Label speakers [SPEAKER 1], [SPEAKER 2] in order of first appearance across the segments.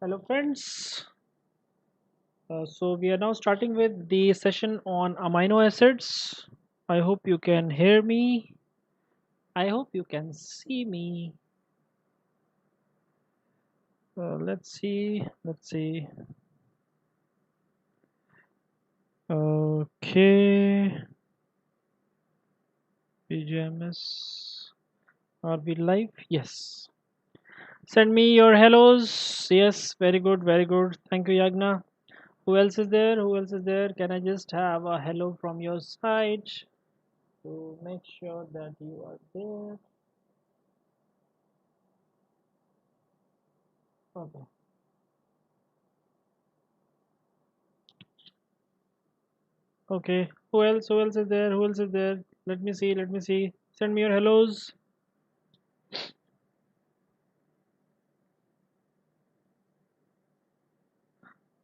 [SPEAKER 1] Hello, friends. So we are now starting with the session on amino acids. I hope you can hear me. I hope you can see me. Let's see. Let's see. Okay. PGMS. Are we live? Yes. Send me your hellos. Yes. Very good. Very good. Thank you, Yagna. Who else is there? Who else is there? Can I just have a hello from your side to make sure that you are there? Okay. Okay. Who else? Who else is there? Who else is there? Let me see. Let me see. Send me your hellos.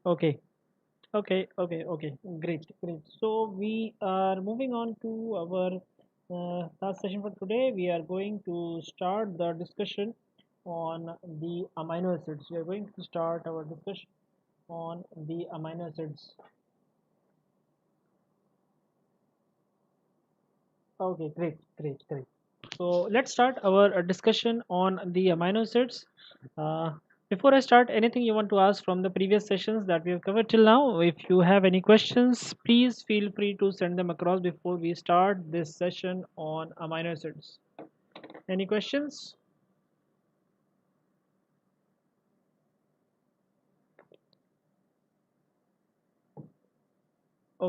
[SPEAKER 1] Okay. Okay. Okay. Okay. Great. Great. So we are moving on to our last session for today. We are going to start the discussion on the amino acids. We are going to start our discussion on the amino acids. Okay. Great. Great. Great. So let's start our discussion on the amino acids. Uh, Before I start, anything you want to ask from the previous sessions that we have covered till now? If you have any questions, please feel free to send them across before we start this session on amino acids. Any questions?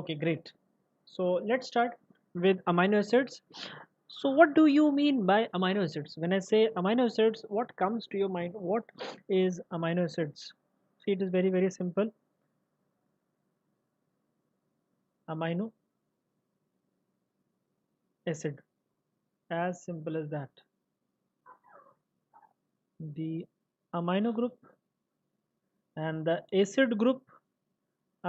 [SPEAKER 1] Okay, great. So let's start with amino acids. So what do you mean by amino acids? When I say amino acids, what comes to your mind? What is amino acids? See, it is very, very simple. Amino acid, as simple as that. The amino group and the acid group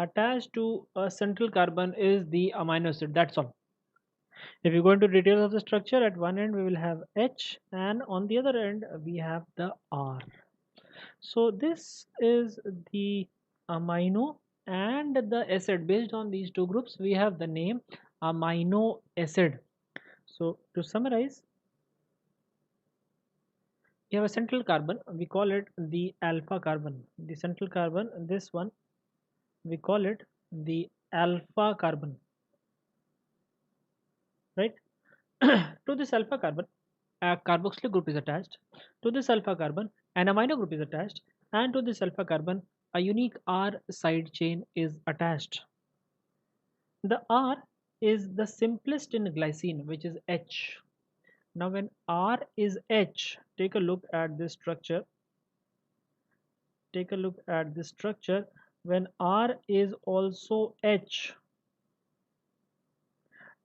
[SPEAKER 1] attached to a central carbon is the amino acid. That's all. If you go into details of the structure, at one end we will have H and on the other end we have the R. So this is the amino and the acid. Based on these two groups we have the name amino acid. So to summarize, we have a central carbon, we call it the alpha carbon. The central carbon, this one, we call it the alpha carbon, right? To this alpha carbon, a carboxylic group is attached. To this alpha carbon, an amino group is attached. And to this alpha carbon, a unique R side chain is attached. The R is the simplest in glycine, which is H. Now when R is H, take a look at this structure. Take a look at this structure. When R is also H,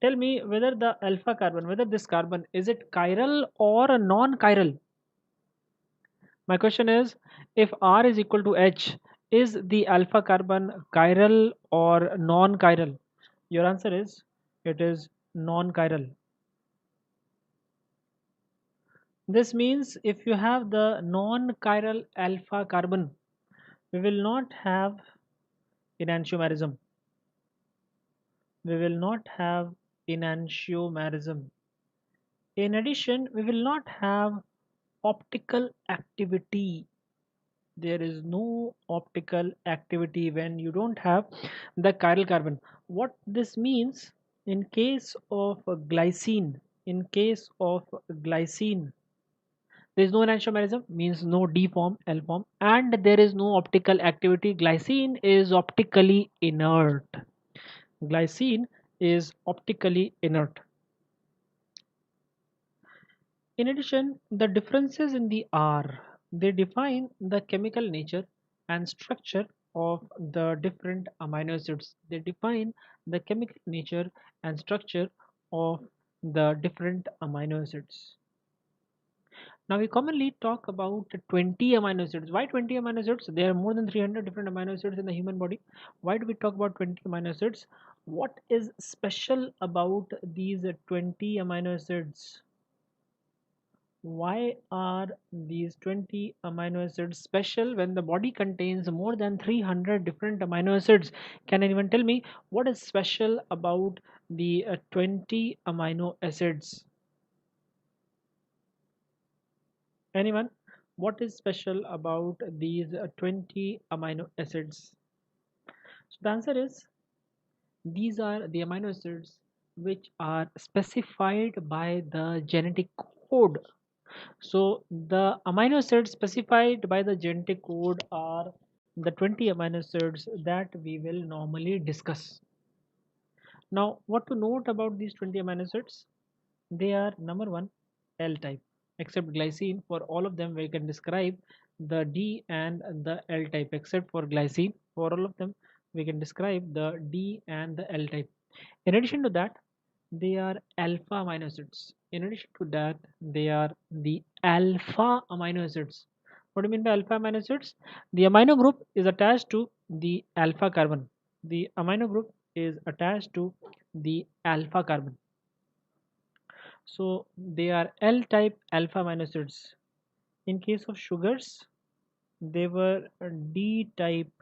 [SPEAKER 1] tell me whether the alpha carbon, whether this carbon, is it chiral or non-chiral? My question is, if R is equal to H, is the alpha carbon chiral or non-chiral? Your answer is, it is non-chiral. This means if you have the non-chiral alpha carbon, we will not have enantiomerism. We will not have enantiomerism. In addition, we will not have optical activity. There is no optical activity when you don't have the chiral carbon. What this means, in case of glycine, in case of glycine, there is no enantiomerism, means no D form, L form, and there is no optical activity. Glycine is optically inert. Glycine is optically inert. In addition, the differences in the R, they define the chemical nature and structure of the different amino acids. They define the chemical nature and structure of the different amino acids. Now we commonly talk about 20 amino acids. Why 20 amino acids? There are more than 300 different amino acids in the human body. Why do we talk about 20 amino acids? What is special about these 20 amino acids? Why are these 20 amino acids special when the body contains more than 300 different amino acids? Can anyone tell me what is special about the 20 amino acids? Anyone? What is special about these 20 amino acids? So the answer is these are the amino acids which are specified by the genetic code. So the amino acids specified by the genetic code are the 20 amino acids that we will normally discuss. Now, what to note about these 20 amino acids? They are number one, L type. Except glycine, for all of them, we can describe the D and the L type. Except for glycine, for all of them, we can describe the D and the L type. In addition to that, they are alpha amino acids. In addition to that, they are the alpha amino acids. What do you mean by alpha amino acids? The amino group is attached to the alpha carbon. The amino group is attached to the alpha carbon. So they are L type alpha amino acids. In case of sugars, they were D type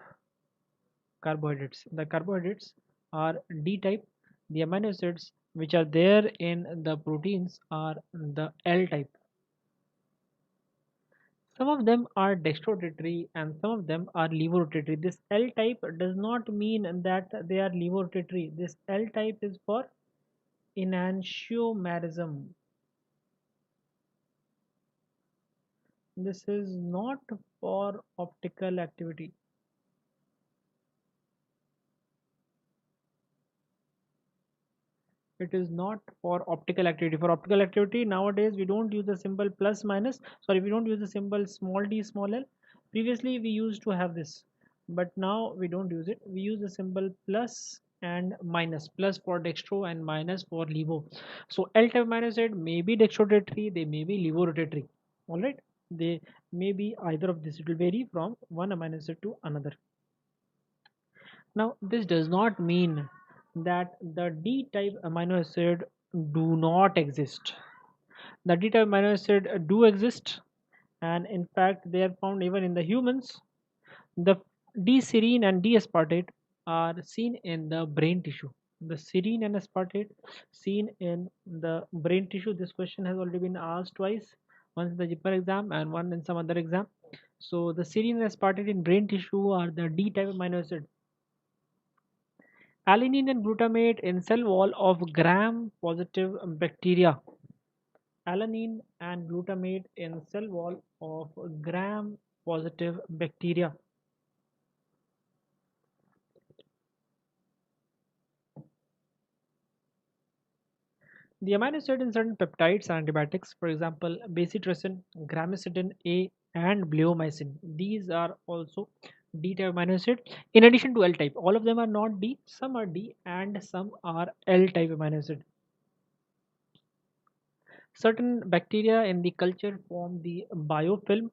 [SPEAKER 1] carbohydrates. The carbohydrates are D type. The amino acids which are there in the proteins are the L type. Some of them are dextrorotatory and some of them are levorotatory. This L type does not mean that they are levorotatory. This L type is for enantiomerism. This is not for optical activity. It is not for optical activity. For optical activity nowadays we don't use the symbol plus minus, sorry, we don't use the symbol small d small l. Previously we used to have this, but now we don't use it. We use the symbol plus and minus, plus for dextro and minus for levo. So L type amino acid may be dextrorotatory, they may be levorotatory. All right, they may be either of this. It will vary from one amino acid to another. Now, this does not mean that the D type amino acid do not exist. The D type amino acid do exist, and in fact, they are found even in the humans. The D-serine and D-aspartate are seen in the brain tissue. The serine and aspartate seen in the brain tissue. This question has already been asked twice, once in the JIPPER exam and one in some other exam. So the serine and aspartate in brain tissue are the D type amino acid. Alanine and glutamate in cell wall of gram-positive bacteria. Alanine and glutamate in cell wall of gram-positive bacteria. The amino acid in certain peptides are antibiotics, for example, bacitracin, gramicidin A, and bleomycin. These are also D type amino acid. In addition to L type, all of them are not D, some are D, and some are L type amino acid. Certain bacteria in the culture form the biofilm.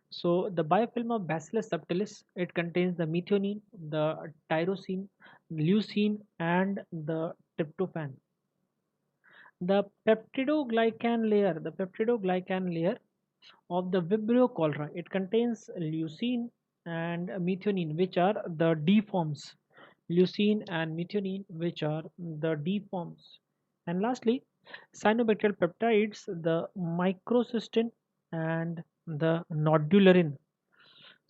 [SPEAKER 1] So the biofilm of Bacillus subtilis, it contains the methionine, the tyrosine, leucine, and the tryptophan. The peptidoglycan layer of the Vibrio cholera, it contains leucine and methionine, which are the D forms. Leucine and methionine, which are the D forms. And lastly, cyanobacterial peptides, the microcystin and the nodularin.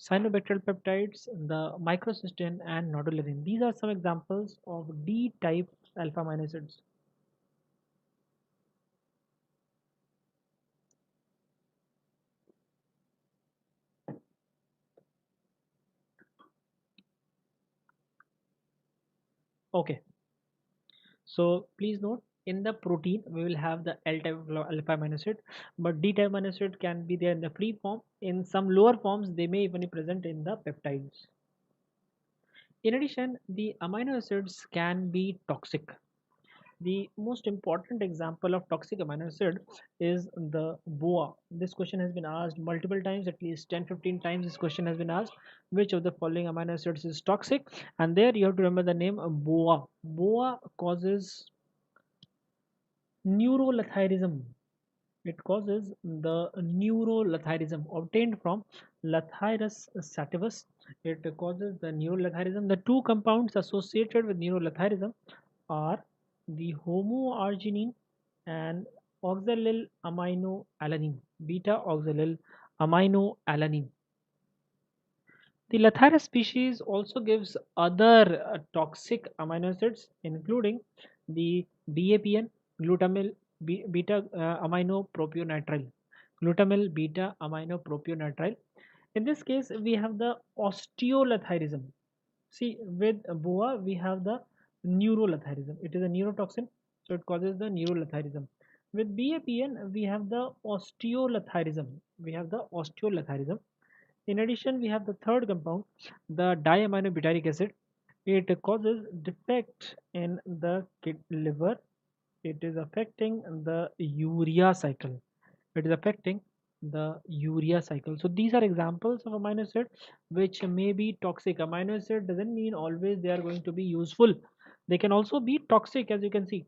[SPEAKER 1] Cyanobacterial peptides, the microcystin and nodularin. These are some examples of D type alpha amino acids. Okay, so please note in the protein we will have the L type of alpha amino acid, but D type amino acid can be there in the free form. In some lower forms, they may even be present in the peptides. In addition, the amino acids can be toxic. The most important example of toxic amino acid is the BOA. This question has been asked multiple times, at least 10-15 times. This question has been asked, which of the following amino acids is toxic? And there you have to remember the name BOA. BOA causes neurolathyrism. It causes the neurolathyrism obtained from Lathyrus sativus. It causes the neurolathyrism. The two compounds associated with neurolathyrism are the homoarginine and oxalyl aminoalanine, beta oxalyl aminoalanine. The Lathyrus species also gives other toxic amino acids, including the BAPN, glutamyl beta amino propionitrile. Glutamyl beta amino propionitrile. In this case, we have the osteolathyrism. See, with BOA, we have the neurolathyrism. It is a neurotoxin, so it causes the neurolathyrism. With BAPN, we have the osteolathyrism. We have the osteolathyrism. In addition, we have the third compound, the diaminobutyric acid. It causes defect in the liver. It is affecting the urea cycle. It is affecting the urea cycle. So these are examples of amino acid which may be toxic. Amino acid doesn't mean always they are going to be useful. They can also be toxic, as you can see.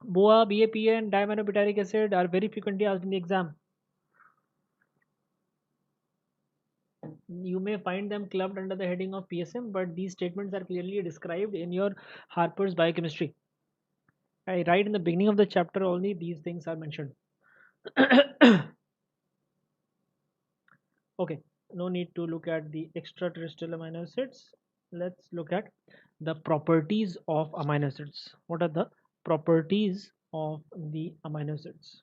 [SPEAKER 1] BOA, BAPN, diaminobutyric acid are very frequently asked in the exam. You may find them clubbed under the heading of PSM, but these statements are clearly described in your Harper's Biochemistry. I write in the beginning of the chapter only these things are mentioned. Okay, no need to look at the extraterrestrial amino acids. Let's look at the properties of amino acids. What are the properties of the amino acids?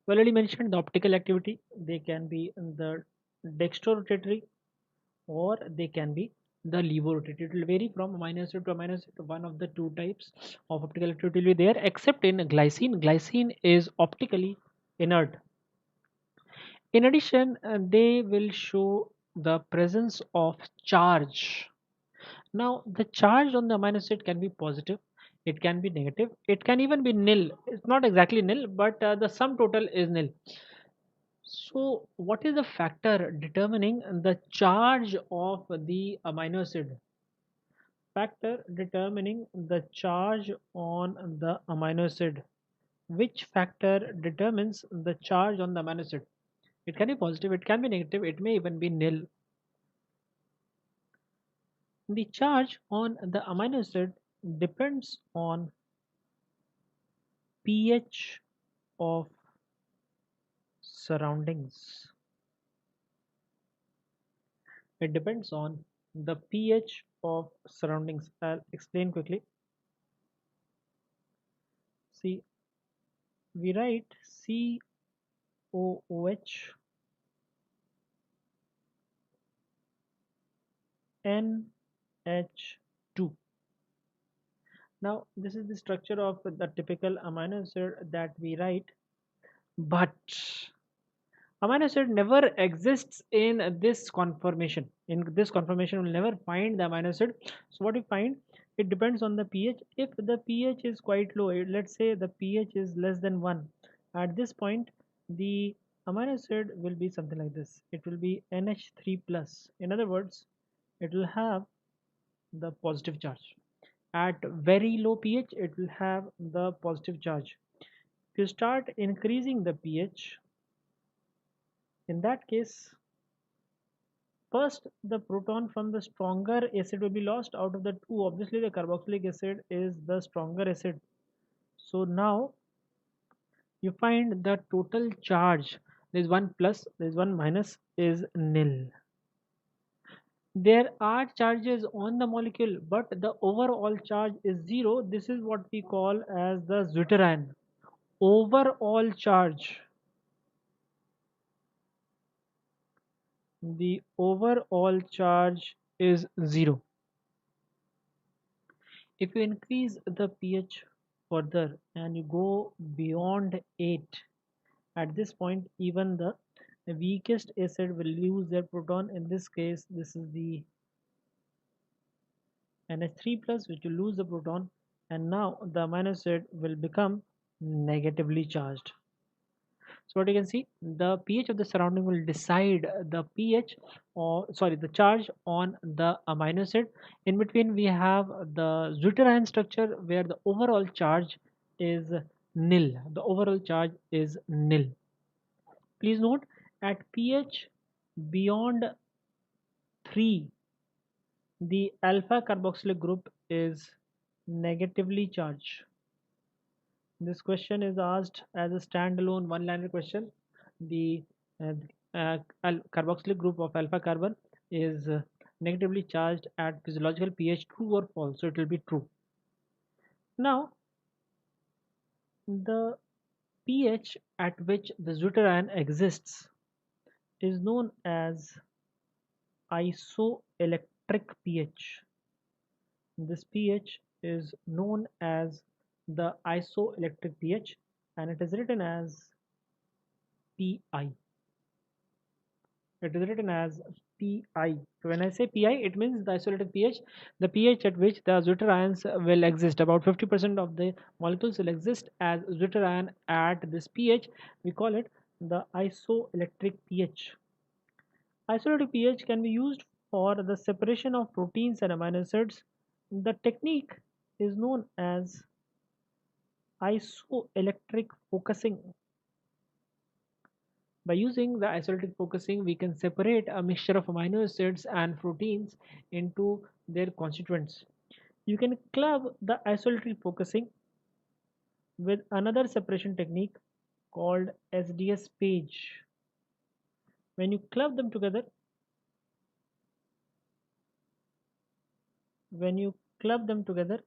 [SPEAKER 1] We already mentioned the optical activity. They can be in the dextrorotatory or they can be the levorotatory. It will vary from amino acid to amino acid. One of the two types of optical activity will be there, except in glycine. Glycine is optically inert. In addition, they will show the presence of charge. Now, the charge on the amino acid can be positive, it can be negative, it can even be nil. It's not exactly nil, but the sum total is nil. So, what is the factor determining the charge of the amino acid? Factor determining the charge on the amino acid. Which factor determines the charge on the amino acid? It can be positive, it can be negative, it may even be nil. The charge on the amino acid depends on pH of surroundings. It depends on the pH of surroundings. I'll explain quickly. See, we write COOH NH2. Now, this is the structure of the typical amino acid that we write, but amino acid never exists in this conformation. In this conformation, we'll never find the amino acid. So what we find, it depends on the pH. If the pH is quite low, let's say the pH is less than 1, at this point the amino acid will be something like this. It will be NH3 plus. In other words, it will have the positive charge. At very low pH, it will have the positive charge. If you start increasing the pH, in that case, first the proton from the stronger acid will be lost. Out of the two, obviously the carboxylic acid is the stronger acid. So now you find the total charge, there is one plus, there is one minus, is nil. There are charges on the molecule, but the overall charge is zero. This is what we call as the zwitterion. Overall charge, the overall charge is zero. If you increase the pH further and you go beyond 8, at this point even the weakest acid will lose their proton. In this case, this is the NH3 plus, which will lose the proton, and now the amino acid will become negatively charged. So what you can see, the pH of the surrounding will decide the pH, or sorry, the charge on the amino acid. In between we have the deuterion structure where the overall charge is nil. The overall charge is nil. Please note, at pH beyond 3, the alpha carboxylic group is negatively charged. This question is asked as a standalone one-liner question. The uh, carboxylic group of alpha carbon is negatively charged at physiological pH, true or false? So it will be true. Now, the pH at which the deuterion exists is known as isoelectric pH. This pH is known as the isoelectric pH, and it is written as Pi. It is written as Pi. So when I say Pi, it means the isolated pH, the pH at which the deuterions will exist. About 50% of the molecules will exist as deuterion at this pH. We call it the isoelectric pH. Isolated pH can be used for the separation of proteins and amino acids. The technique is known as isoelectric focusing. By using the isoelectric focusing, we can separate a mixture of amino acids and proteins into their constituents. You can club the isoelectric focusing with another separation technique called SDS page. When you club them together, when you club them together,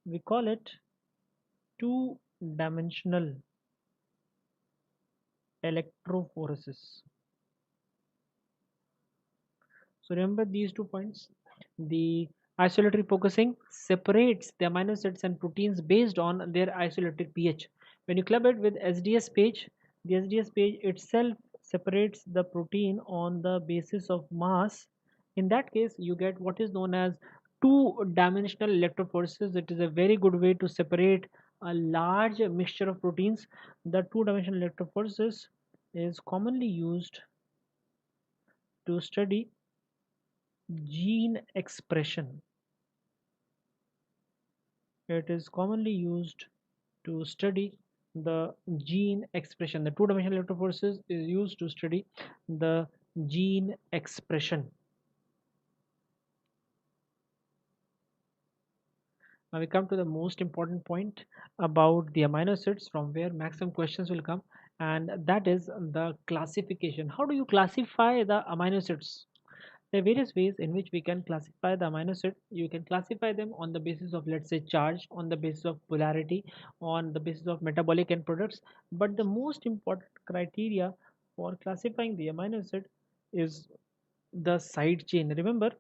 [SPEAKER 1] we call it two-dimensional electrophoresis. So remember these 2 points. The isoelectric focusing separates the amino acids and proteins based on their isoelectric pH. When you club it with SDS page, the SDS page itself separates the protein on the basis of mass. In that case, you get what is known as two-dimensional electrophoresis. It is a very good way to separate a large mixture of proteins. The two-dimensional electrophoresis is commonly used to study gene expression. It is commonly used to study the gene expression. The two-dimensional electrophoresis is used to study the gene expression. Now we come to the most important point about the amino acids, from where maximum questions will come, and that is the classification. How do you classify the amino acids? There are various ways in which we can classify the amino acid. You can classify them on the basis of, let's say, charge, on the basis of polarity, on the basis of metabolic end products. But the most important criteria for classifying the amino acid is the side chain. Remember,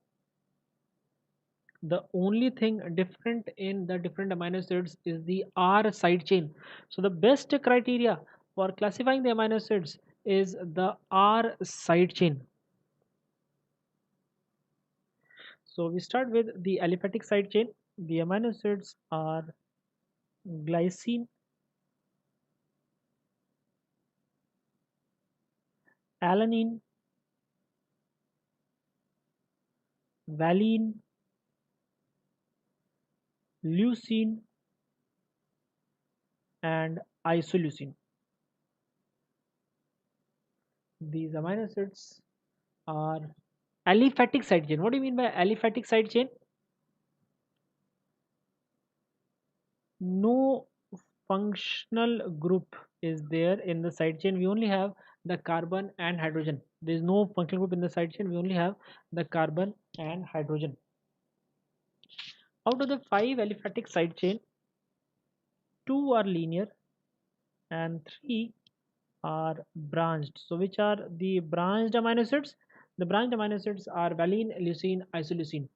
[SPEAKER 1] the only thing different in the different amino acids is the R side chain. So the best criteria for classifying the amino acids is the R side chain. So we start with the aliphatic side chain. The amino acids are glycine, alanine, valine, leucine, and isoleucine. These amino acids are aliphatic side chain. What do you mean by aliphatic side chain? No functional group is there in the side chain. We only have the carbon and hydrogen. There is no functional group in the side chain. We only have the carbon and hydrogen. Out of the 5 aliphatic side chain, 2 are linear and 3 are branched. So which are the branched amino acids? The branched amino acids are valine, leucine, isoleucine.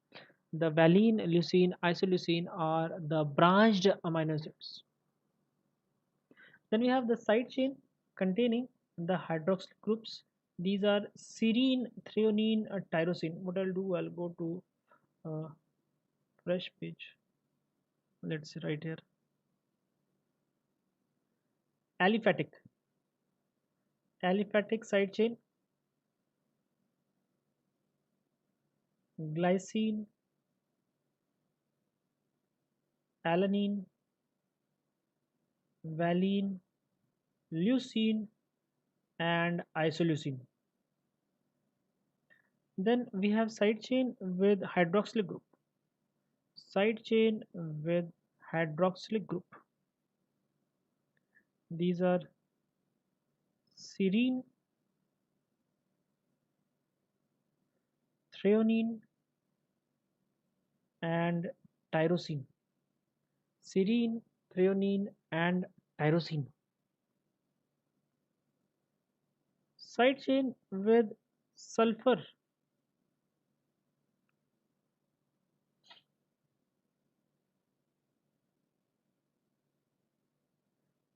[SPEAKER 1] The valine, leucine, isoleucine are the branched amino acids. Then we have the side chain containing the hydroxyl groups. These are serine, threonine, tyrosine. What I'll do, I'll go to fresh page. Let's see right here. Aliphatic. Aliphatic side chain, glycine, alanine, valine, leucine, and isoleucine. Then we have side chain with hydroxyl group. Side chain with hydroxyl group. These are serine, threonine, and tyrosine. Serine, threonine, and tyrosine. Side chain with sulfur,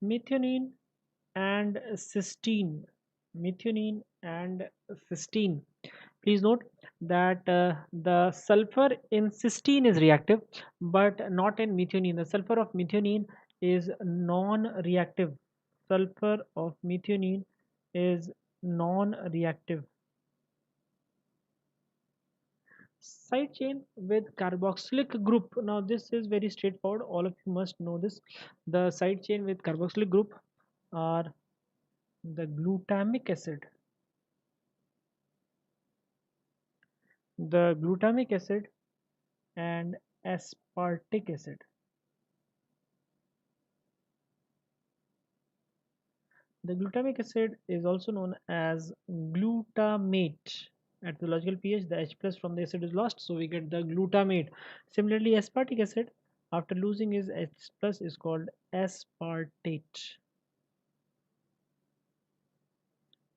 [SPEAKER 1] methionine, and cysteine. Methionine and cysteine. Please note that the sulfur in cysteine is reactive, but not in methionine. The sulfur of methionine is non-reactive. Sulfur of methionine is non-reactive. Side chain with carboxylic group. Now this is very straightforward. All of you must know this. The side chain with carboxylic group are the glutamic acid, and aspartic acid. The glutamic acid is also known as glutamate. At the logical pH, the H plus from the acid is lost, so we get the glutamate. Similarly, aspartic acid, after losing its H plus, is called aspartate.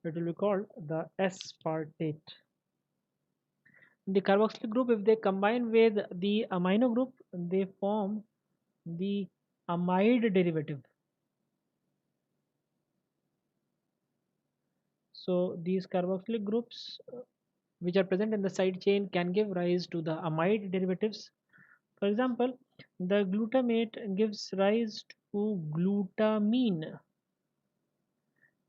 [SPEAKER 1] It will be called the aspartate. The carboxylic group, if they combine with the amino group, they form the amide derivative. So these carboxylic groups which are present in the side chain can give rise to the amide derivatives. For example, the glutamate gives rise to glutamine.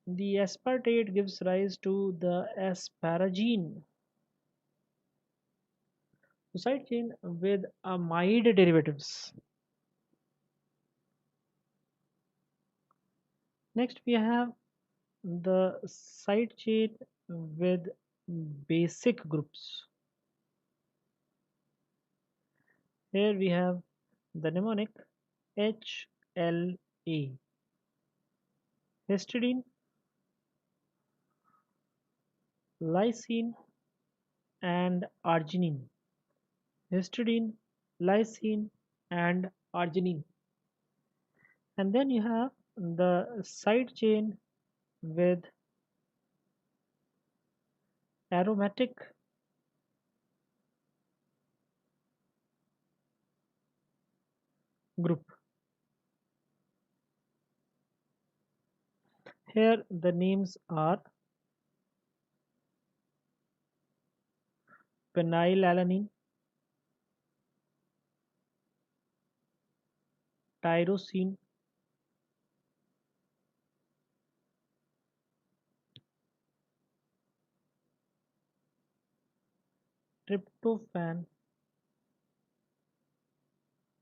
[SPEAKER 1] The aspartate gives rise to the asparagine. So side chain with amide derivatives. Next we have the side chain with basic groups. Here we have the mnemonic HLA. Histidine, lysine, and arginine. Histidine, lysine, and arginine. And then you have the side chain with aromatic group. Here the names are phenylalanine, tyrosine, tryptophan,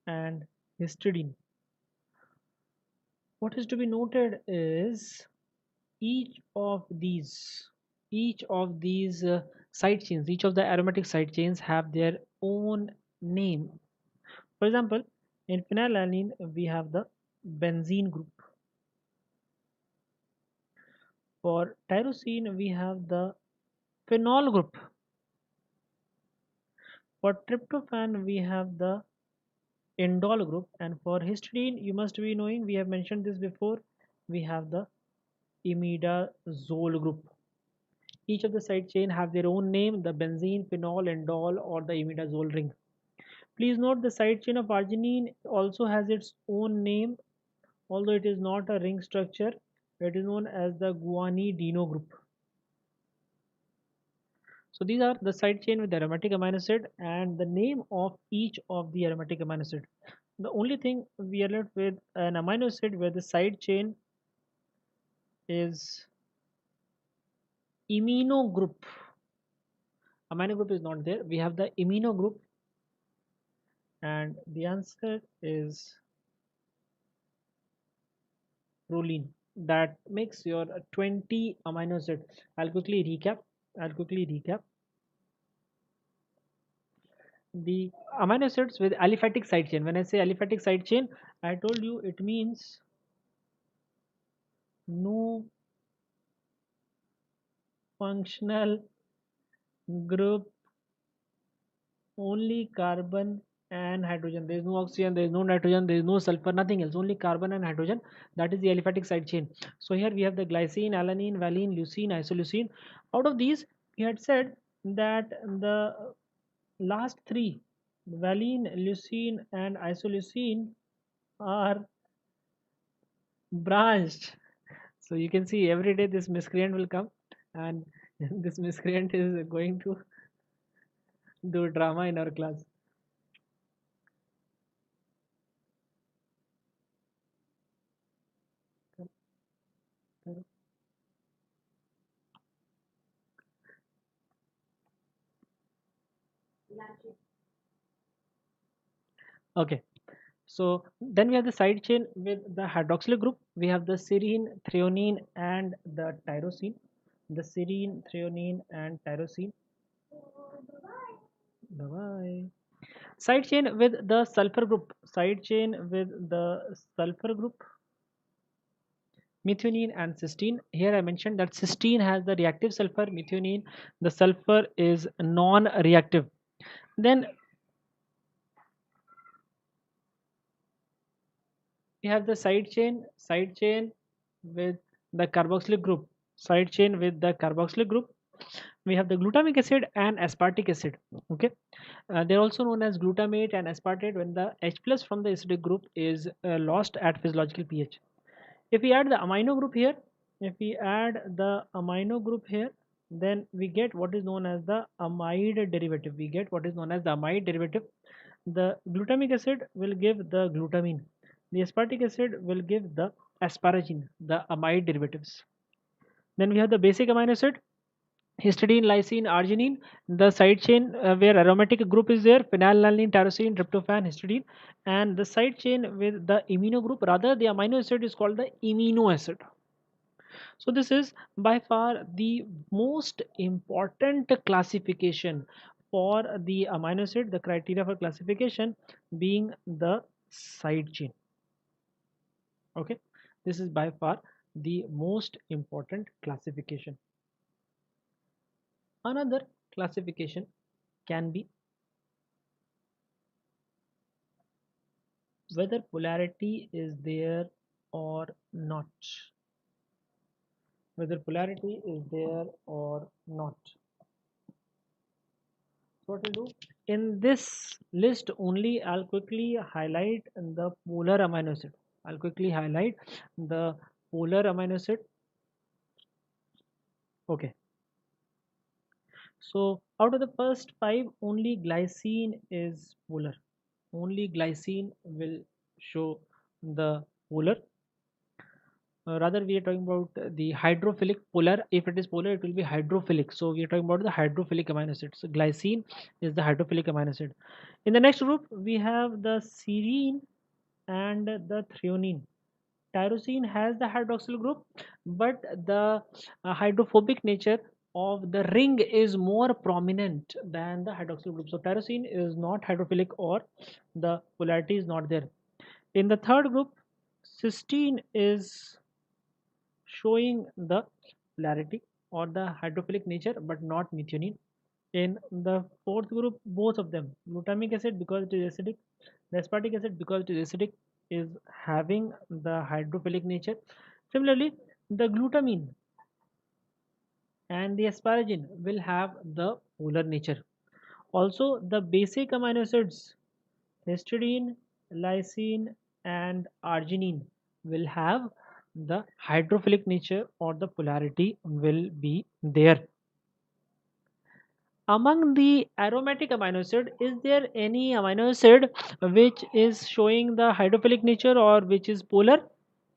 [SPEAKER 1] and histidine. What is to be noted is each of these each of these side chains, each of the aromatic side chains have their own name. For example, in phenylalanine we have the benzene group. For tyrosine we have the phenol group. For tryptophan we have the indole group, and for histidine you must be knowing, we have mentioned this before, we have the imidazole group. Each of the side chain have their own name, the benzene, phenol, indole, or the imidazole ring. Please note the side chain of arginine also has its own name, although it is not a ring structure. It is known as the guanidino group. So these are the side chain with the aromatic amino acid and the name of each of the aromatic amino acid. The only thing we are left with an amino acid where the side chain is amino group. Amino group is not there. We have the amino group, and the answer is proline. That makes your 20 amino acid. I'll quickly recap. I'll quickly recap. The amino acids with aliphatic side chain. When I say aliphatic side chain, I told you it means no functional group, only carbon and hydrogen. There is no oxygen, there is no nitrogen, there is no sulfur, nothing else, only carbon and hydrogen. That is the aliphatic side chain. So here we have the glycine, alanine, valine, leucine, isoleucine. Out of these, we had said that the last three, valine, leucine, and isoleucine, are branched. So you can see every day this miscreant will come, and this miscreant is going to do drama in our class. Okay, so then we have the side chain with the hydroxyl group. We have the serine, threonine, and the tyrosine. The serine, threonine, and tyrosine. Bye bye. Side chain with the sulfur group. Side chain with the sulfur group. Methionine and cysteine. Here I mentioned that cysteine has the reactive sulfur. Methionine, the sulfur is non-reactive. Then we have the side chain with the carboxylic group. Side chain with the carboxylic group. We have the glutamic acid and aspartic acid. Okay, they're also known as glutamate and aspartate when the H plus from the acidic group is lost at physiological pH. If we add the amino group here, if we add the amino group here, then we get what is known as the amide derivative. We get what is known as the amide derivative. The glutamic acid will give the glutamine. The aspartic acid will give the asparagine, the amide derivatives. Then we have the basic amino acid, histidine, lysine, arginine. The side chain where aromatic group is there, phenylalanine, tyrosine, tryptophan, histidine. And the side chain with the amino group, rather the amino acid is called the amino acid. So this is by far the most important classification for the amino acid, the criteria for classification being the side chain. Okay, this is by far the most important classification. Another classification can be whether polarity is there or not. Whether polarity is there or not. So what we'll do in this list only, I'll quickly highlight the polar amino acid. I'll quickly highlight the polar amino acid. Okay. So out of the first five, only glycine is polar. Only glycine will show the polar. Rather, we are talking about the hydrophilic polar. If it is polar, it will be hydrophilic. So we are talking about the hydrophilic amino acid. So glycine is the hydrophilic amino acid. In the next group, we have the serine and the threonine. Tyrosine has the hydroxyl group, but the hydrophobic nature of the ring is more prominent than the hydroxyl group. So tyrosine is not hydrophilic, or the polarity is not there. In the third group, cysteine is showing the polarity or the hydrophilic nature, but not methionine. In the fourth group, both of them, glutamic acid because it is acidic, the aspartic acid because it is acidic, is having the hydrophilic nature. Similarly, the glutamine and the asparagine will have the polar nature. Also, the basic amino acids, histidine, lysine, and arginine, will have the hydrophilic nature or the polarity will be there. among the aromatic amino acid, is there any amino acid which is showing the hydrophilic nature or which is polar?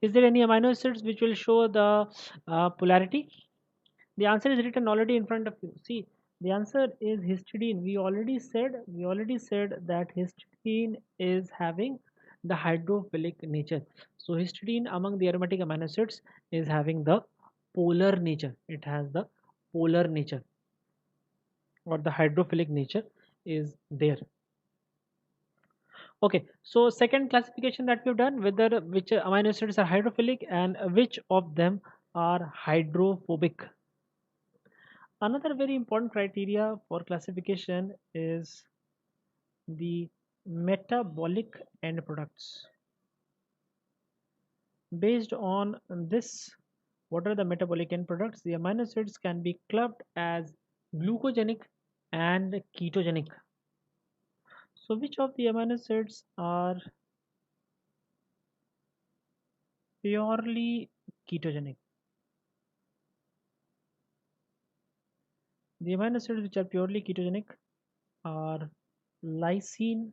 [SPEAKER 1] Is there any amino acids which will show the polarity? The answer is written already in front of you. See, the answer is histidine. We already said that histidine is having the hydrophilic nature. So histidine among the aromatic amino acids is having the polar nature. It has the polar nature, or the hydrophilic nature is there. Okay, so second classification that we've done, whether which amino acids are hydrophilic and which of them are hydrophobic. Another very important criteria for classification is the metabolic end products. Based on this, what are the metabolic end products? The amino acids can be clubbed as glucogenic and ketogenic. So which of the amino acids are purely ketogenic? The amino acids which are purely ketogenic are lysine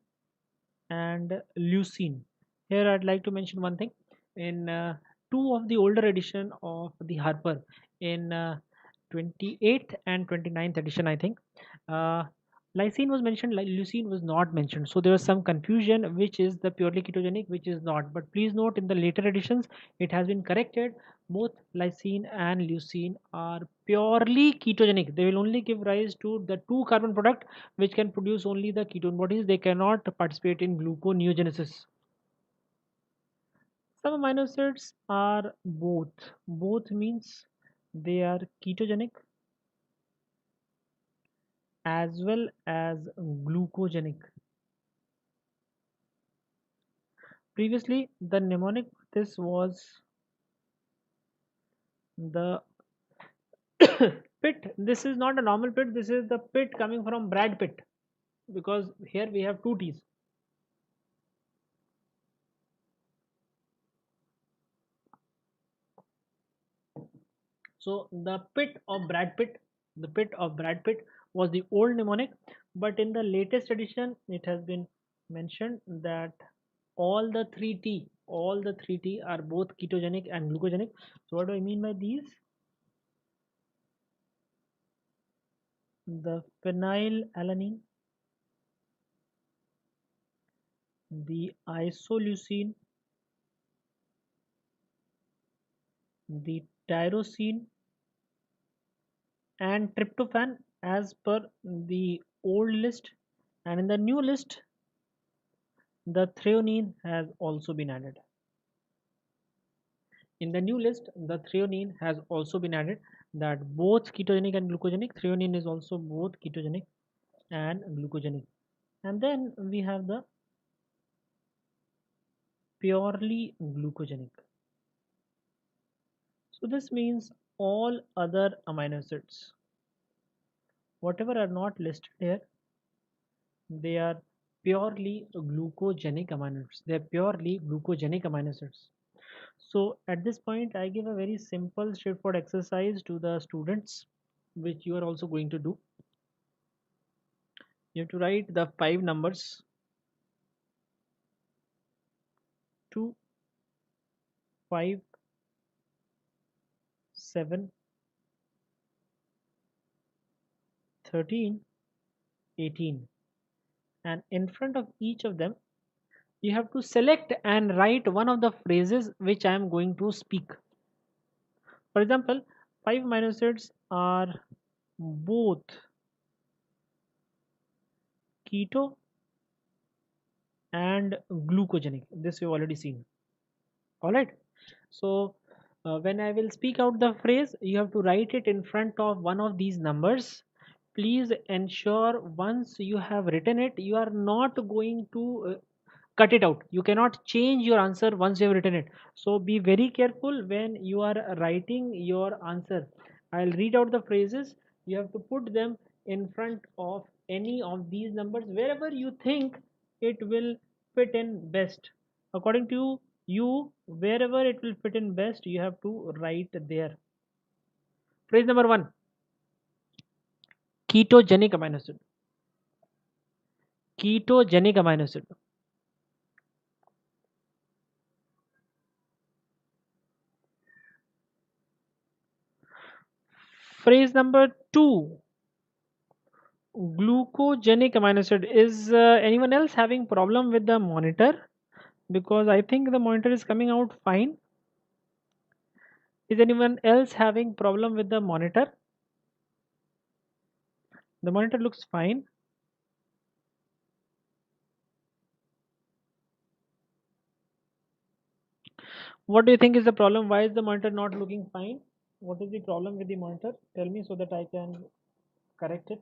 [SPEAKER 1] and leucine. Here I'd like to mention one thing. In two of the older edition of the Harper, in 28th and 29th edition, I think, uh, lysine was mentioned, leucine was not mentioned. So there was some confusion which is the purely ketogenic, which is not. But please note, in the later editions, it has been corrected. Both lysine and leucine are purely ketogenic. They will only give rise to the two carbon product which can produce only the ketone bodies. They cannot participate in gluconeogenesis. Some amino acids are both. Both means they are ketogenic as well as glucogenic. Previously, the mnemonic this was the pit. This is not a normal pit. This is the pit coming from Brad Pitt, because here we have two T's. So the pit of Brad Pitt was the old mnemonic, but in the latest edition, it has been mentioned that all the three T are both ketogenic and glucogenic. So what do I mean by these? The phenylalanine, the isoleucine, the tyrosine, and tryptophan as per the old list, and in the new list the threonine has also been added. In the new list, the threonine has also been added, that both ketogenic and glucogenic. Threonine is also both ketogenic and glucogenic. And then we have the purely glucogenic. So this means all other amino acids, whatever are not listed here, they are purely glucogenic amino acids. They are purely glucogenic amino acids. So at this point, I give a very simple, straightforward exercise to the students, which you are also going to do. You have to write the five numbers: 2, 5, 7, 13, 18. And in front of each of them, you have to select and write one of the phrases which I am going to speak. For example, 5 amino acids are both keto and glucogenic. This we've already seen. All right. So when I will speak out the phrase, you have to write it in front of one of these numbers. Please ensure once you have written it, you are not going to cut it out. You cannot change your answer once you have written it. So be very careful when you are writing your answer. I'll read out the phrases. You have to put them in front of any of these numbers wherever you think it will fit in best. According to you, wherever it will fit in best, you have to write there. Phrase number one: ketogenic amino acid. Ketogenic amino acid. Phrase number 2, glucogenic amino acid. Is anyone else having problem with the monitor? Because I think the monitor is coming out fine. Is anyone else having problem with the monitor? The monitor looks fine. What do you think is the problem? Why is the monitor not looking fine? What is the problem with the monitor? Tell me so that I can correct it.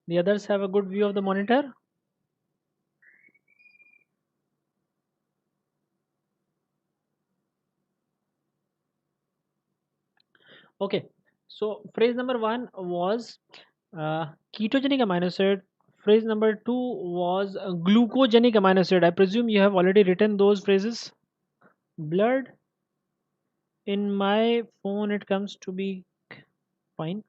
[SPEAKER 1] The others have a good view of the monitor. Okay, so phrase number 1 was ketogenic amino acid. Phrase number 2 was glucogenic amino acid. I presume you have already written those phrases. Blurred. In my phone, it comes to be fine.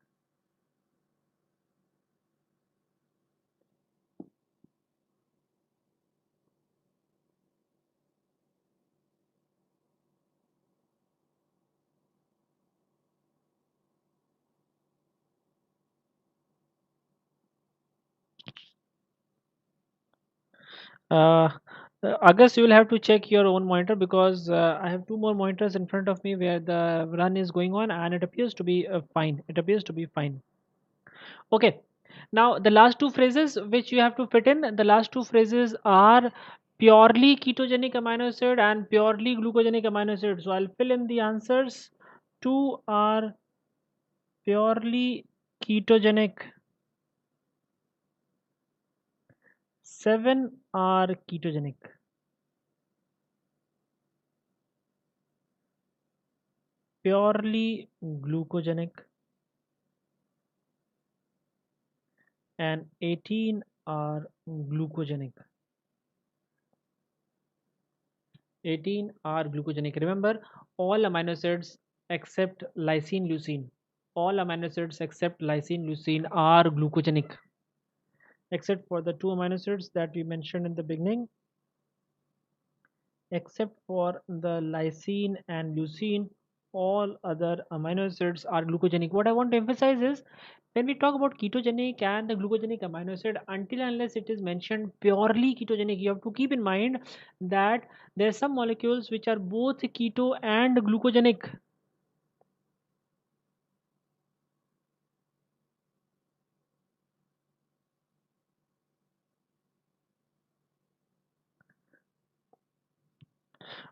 [SPEAKER 1] Uh, August, you will have to check your own monitor because I have two more monitors in front of me where the run is going on and it appears to be fine. It appears to be fine. Okay. Now, the last two phrases which you have to fit in, the last two phrases are purely ketogenic amino acid and purely glucogenic amino acid. So, I'll fill in the answers. Two are purely ketogenic, seven are ketogenic. Purely glucogenic, and 18 are glucogenic. 18 are glucogenic. Remember, all amino acids except lysine, leucine. All amino acids except lysine, leucine are glucogenic, except for the two amino acids that we mentioned in the beginning. Except for the lysine and leucine, all other amino acids are glucogenic. What I want to emphasize is when we talk about ketogenic and the glucogenic amino acid, until and unless it is mentioned purely ketogenic, you have to keep in mind that there are some molecules which are both keto and glucogenic.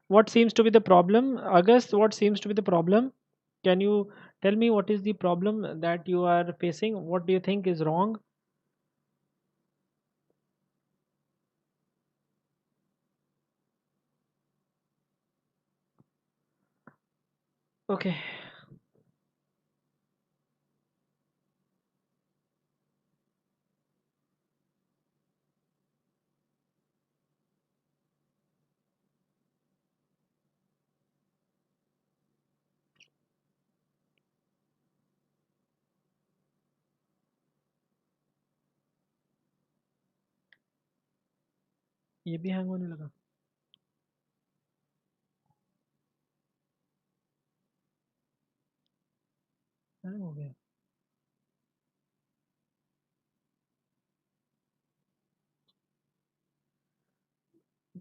[SPEAKER 1] What seems to be the problem, August? What seems to be the problem? Can you tell me what is the problem that you are facing? What do you think is wrong? Okay. ये भी hang होने लगा. Hang हो गया.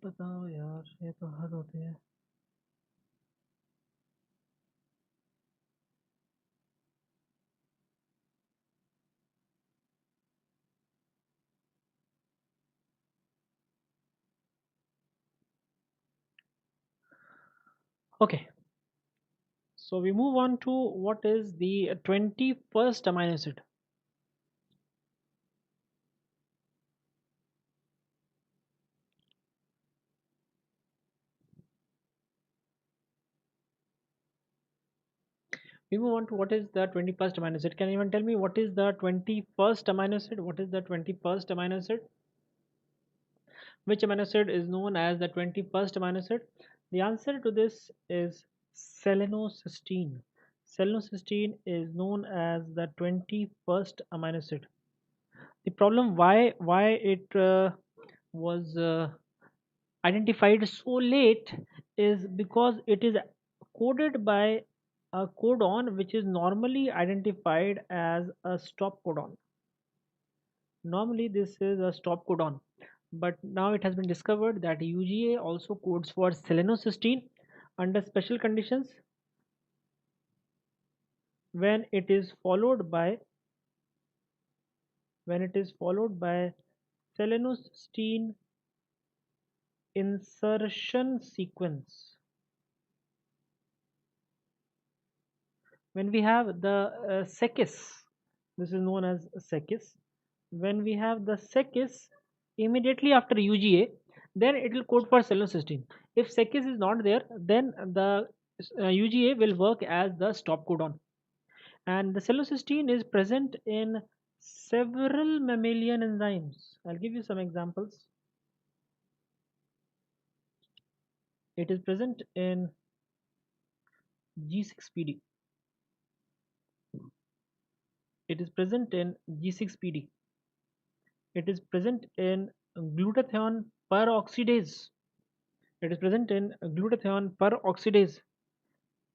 [SPEAKER 1] बताओ यार, ये तो हद होती है. Okay, so we move on to what is the 21st amino acid. We move on to what is the 21st amino acid. Can anyone tell me what is the 21st amino acid? What is the 21st amino acid? Which amino acid is known as the 21st amino acid? The answer to this is selenocysteine. Selenocysteine is known as the 21st amino acid. The problem why it was identified so late is because it is coded by a codon which is normally identified as a stop codon. Normally this is a stop codon, but now it has been discovered that UGA also codes for selenocysteine under special conditions when it is followed by selenocysteine insertion sequence. When we have the sekis, this is known as sekis. When we have the sekis immediately after UGA, then it will code for selenocysteine. If sekis is not there, then the UGA will work as the stop codon. And the selenocysteine is present in several mammalian enzymes. I'll give you some examples. It is present in G6PD. It is present in G6PD. It is present in glutathione peroxidase. It is present in glutathione peroxidase.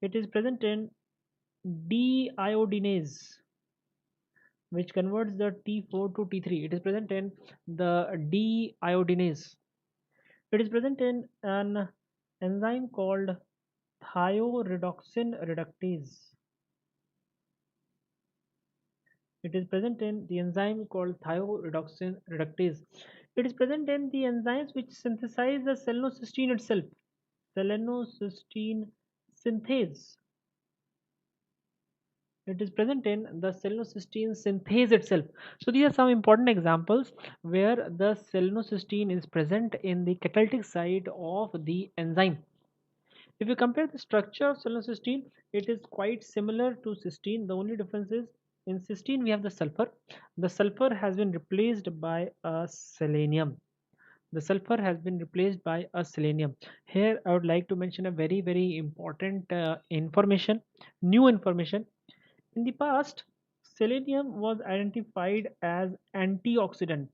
[SPEAKER 1] It is present in deiodinase, which converts the T4 to T3. It is present in the deiodinase. It is present in an enzyme called thioredoxin reductase. It is present in the enzyme called thioredoxin reductase. It is present in the enzymes which synthesize the selenocysteine itself. Selenocysteine synthase. It is present in the selenocysteine synthase itself. So these are some important examples where the selenocysteine is present in the catalytic side of the enzyme. If you compare the structure of selenocysteine, it is quite similar to cysteine. The only difference is in cysteine we have the sulfur. The sulfur has been replaced by a selenium. The sulfur has been replaced by a selenium. Here I would like to mention a very important information, new information. In the past, selenium was identified as antioxidant,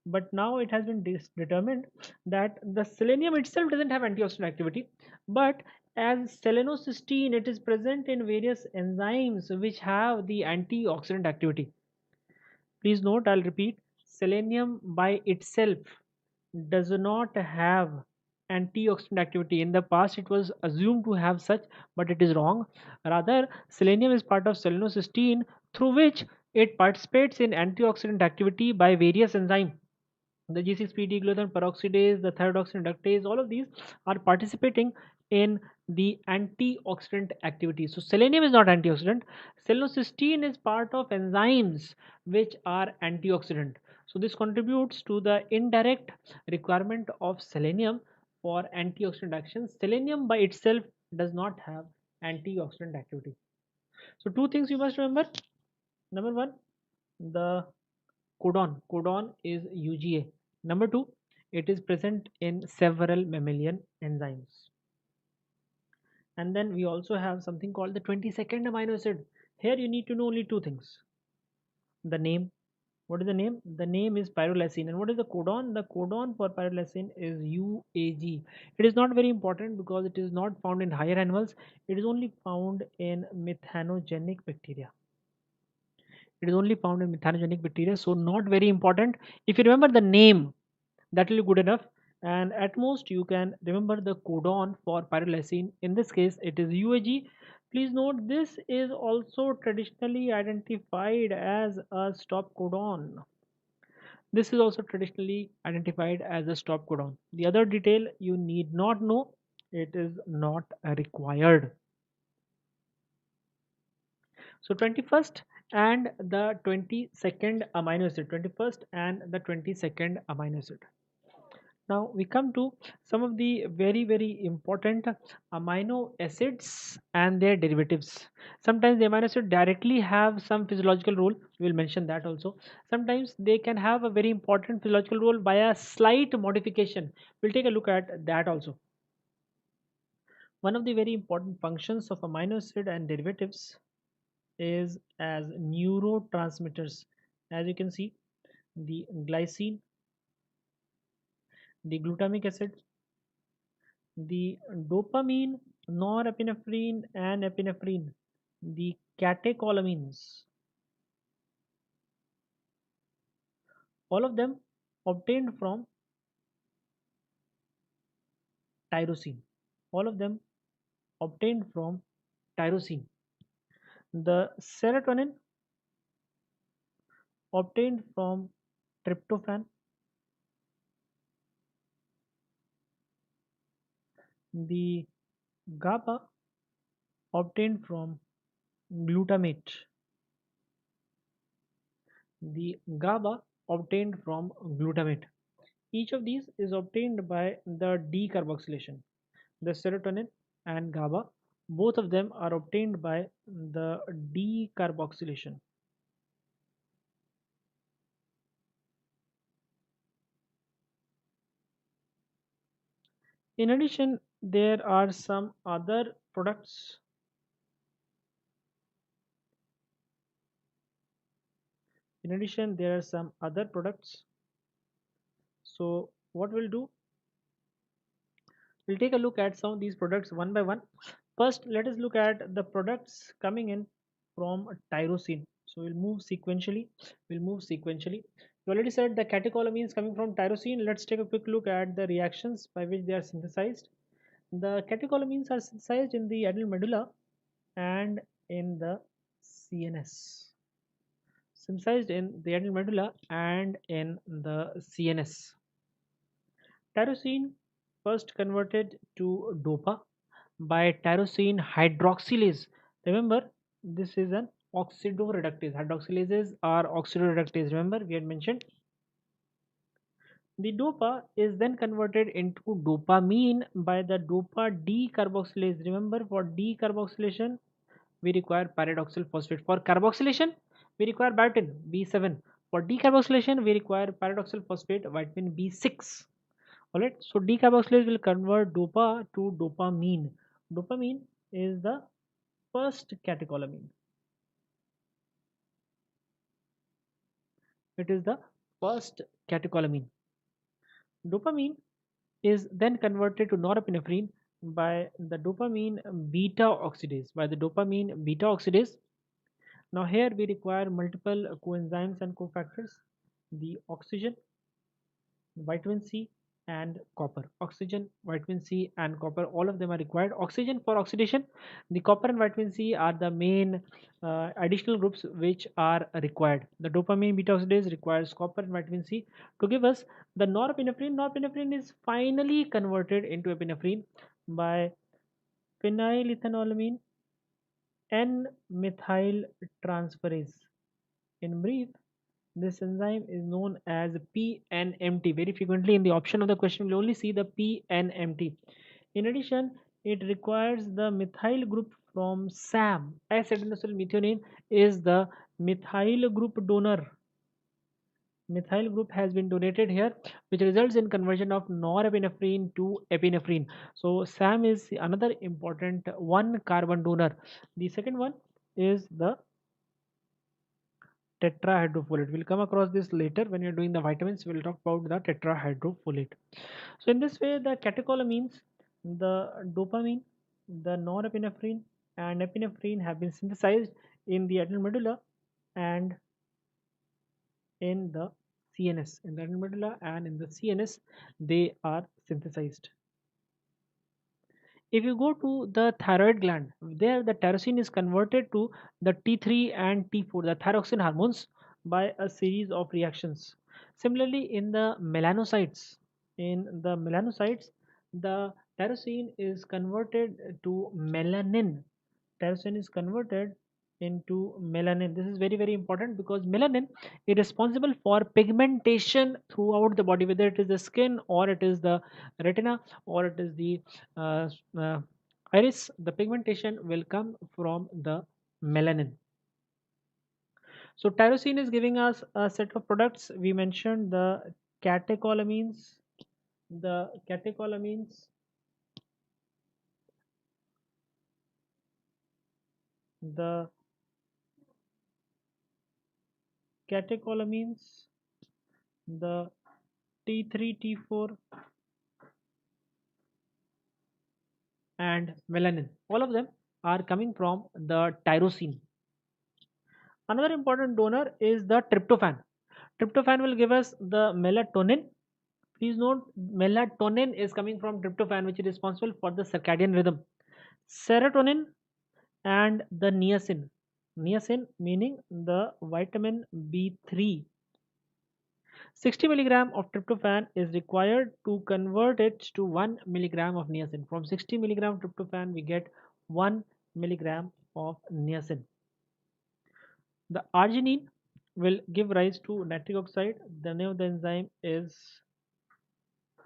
[SPEAKER 1] but now it has been determined that the selenium itself doesn't have antioxidant activity, but as selenocysteine it is present in various enzymes which have the antioxidant activity. Please note, I'll repeat, selenium by itself does not have antioxidant activity. In the past it was assumed to have such, but it is wrong. Rather, selenium is part of selenocysteine through which it participates in antioxidant activity by various enzymes. The G6PD, glutathione peroxidase, the thyrodoxine reductase, all of these are participating in the antioxidant activity. So selenium is not antioxidant. Selenocysteine is part of enzymes which are antioxidant. So this contributes to the indirect requirement of selenium for antioxidant action. Selenium by itself does not have antioxidant activity. So two things you must remember. Number one, the codon is UGA. Number two, it is present in several mammalian enzymes. And then we also have something called the 22nd amino acid. Here you need to know only two things. The name. What is the name? The name is pyrrolysine. And what is the codon? The codon for pyrrolysine is UAG. It is not very important because it is not found in higher animals. It is only found in methanogenic bacteria. It is only found in methanogenic bacteria, so not very important. If you remember the name, that will be good enough. And at most you can remember the codon for pyrrolysine. In this case it is UAG. Please note, this is also traditionally identified as a stop codon. This is also traditionally identified as a stop codon. The other detail you need not know, it is not required. So 21st and the 22nd amino acid, 21st and the 22nd amino acid. Now we come to some of the very important amino acids and their derivatives. Sometimes the amino acid directly have some physiological role. We will mention that also. Sometimes they can have a very important physiological role by a slight modification. We'll take a look at that also. One of the very important functions of amino acid and derivatives is as neurotransmitters. As you can see, the glycine, the glutamic acid, the dopamine, norepinephrine, and epinephrine, the catecholamines, all of them obtained from tyrosine. All of them obtained from tyrosine. The serotonin obtained from tryptophan, the GABA obtained from glutamate, the GABA obtained from glutamate. Each of these is obtained by the decarboxylation. The serotonin and GABA, both of them are obtained by the decarboxylation. In addition, there are some other products. In addition, there are some other products. So what we'll do, we'll take a look at some of these products one by one. First, let us look at the products coming in from tyrosine. So we'll move sequentially. We'll move sequentially. We already said the catecholamines coming from tyrosine. Let's take a quick look at the reactions by which they are synthesized. The catecholamines are synthesized in the adrenal medulla and in the CNS. Synthesized in the adrenal medulla and in the CNS. Tyrosine first converted to dopa by tyrosine hydroxylase. Remember, this is an oxidoreductase. Hydroxylases are oxidoreductase. Remember, we had mentioned. The dopa is then converted into dopamine by the dopa decarboxylase. Remember, for decarboxylation, we require pyridoxal phosphate. For carboxylation, we require biotin B7. For decarboxylation, we require pyridoxal phosphate vitamin B6. Alright, so decarboxylase will convert dopa to dopamine. Dopamine is the first catecholamine. It is the first catecholamine. Dopamine is then converted to norepinephrine by the dopamine beta oxidase. By the dopamine beta oxidase. Now here we require multiple coenzymes and cofactors. The oxygen, vitamin C, and copper. Oxygen, vitamin C, and copper, all of them are required. Oxygen for oxidation, the copper and vitamin C are the main additional groups which are required. The dopamine beta oxidase requires copper and vitamin C to give us the norepinephrine. Norepinephrine is finally converted into epinephrine by phenylethanolamine N-methyl transferase. In brief, this enzyme is known as PNMT. Very frequently in the option of the question, we'll only see the PNMT. In addition, it requires the methyl group from SAM. S-adenosylmethionine is the methyl group donor. Methyl group has been donated here, which results in conversion of norepinephrine to epinephrine. So SAM is another important one carbon donor. The second one is the tetrahydrofolate. We'll come across this later when you're doing the vitamins. We'll talk about the tetrahydrofolate. So in this way, the catecholamines, the dopamine, the norepinephrine, and epinephrine have been synthesized in the adrenal medulla and in the CNS. In the adrenal medulla and in the CNS, they are synthesized. If you go to the thyroid gland, there the tyrosine is converted to the T3 and T4, the thyroxine hormones, by a series of reactions. Similarly, in the melanocytes, the tyrosine is converted to melanin. Tyrosine is converted into melanin. This is very very important because melanin is responsible for pigmentation throughout the body, whether it is the skin or it is the retina or it is the uh, uh, iris. The pigmentation will come from the melanin. So tyrosine is giving us a set of products. We mentioned catecholamines, the catecholamines, the catecholamines, the T3, T4, and melanin. All of them are coming from the tyrosine. Another important donor is the tryptophan. Tryptophan will give us the melatonin. Please note, melatonin is coming from tryptophan, which is responsible for the circadian rhythm. Serotonin and the niacin. Niacin meaning the vitamin B3. 60 milligram of tryptophan is required to convert it to 1 milligram of niacin. From 60 milligram tryptophan, we get 1 milligram of niacin. The arginine will give rise to nitric oxide. The name of the enzyme is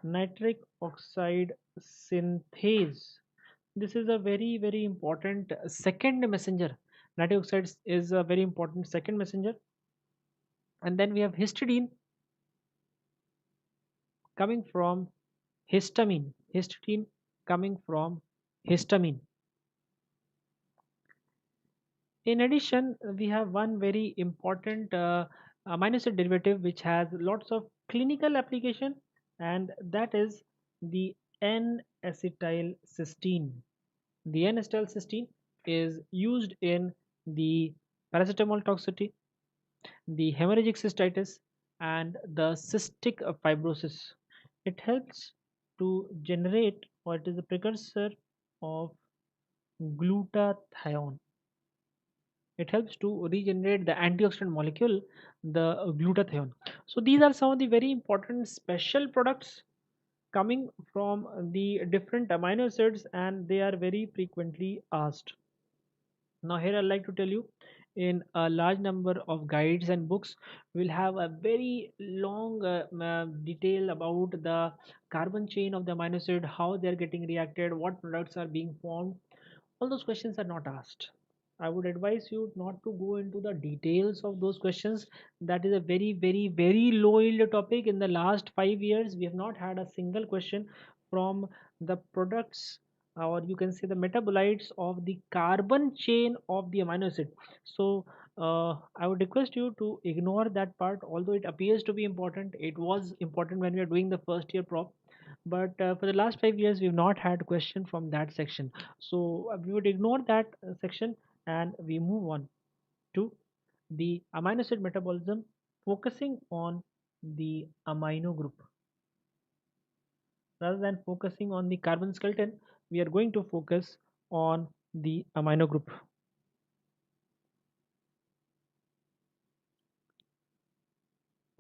[SPEAKER 1] nitric oxide synthase. This is a very, very important second messenger. Nitric oxide is a very important second messenger. And then we have histidine coming from histamine. Histidine coming from histamine. In addition, we have one very important amino acid derivative which has lots of clinical application, and that is the N-acetylcysteine. The N-acetylcysteine is used in the paracetamol toxicity, the hemorrhagic cystitis, and the cystic fibrosis. It helps to generate, or it is a precursor of glutathione. It helps to regenerate the antioxidant molecule, the glutathione. So these are some of the very important special products coming from the different amino acids, and they are very frequently asked. Now here I'd like to tell you, in a large number of guides and books, we'll have a very long detail about the carbon chain of the amino acid, how they're getting reacted, what products are being formed. All those questions are not asked. I would advise you not to go into the details of those questions. That is a very very very low yield topic. In the last 5 years, we have not had a single question from the products, or you can say the metabolites of the carbon chain of the amino acid. So I would request you to ignore that part. Although it appears to be important, it was important when we are doing the first year prop, but for the last 5 years we've not had question from that section. So we would ignore that section, and we move on to the amino acid metabolism, focusing on the amino group. Rather than focusing on the carbon skeleton, we are going to focus on the amino group.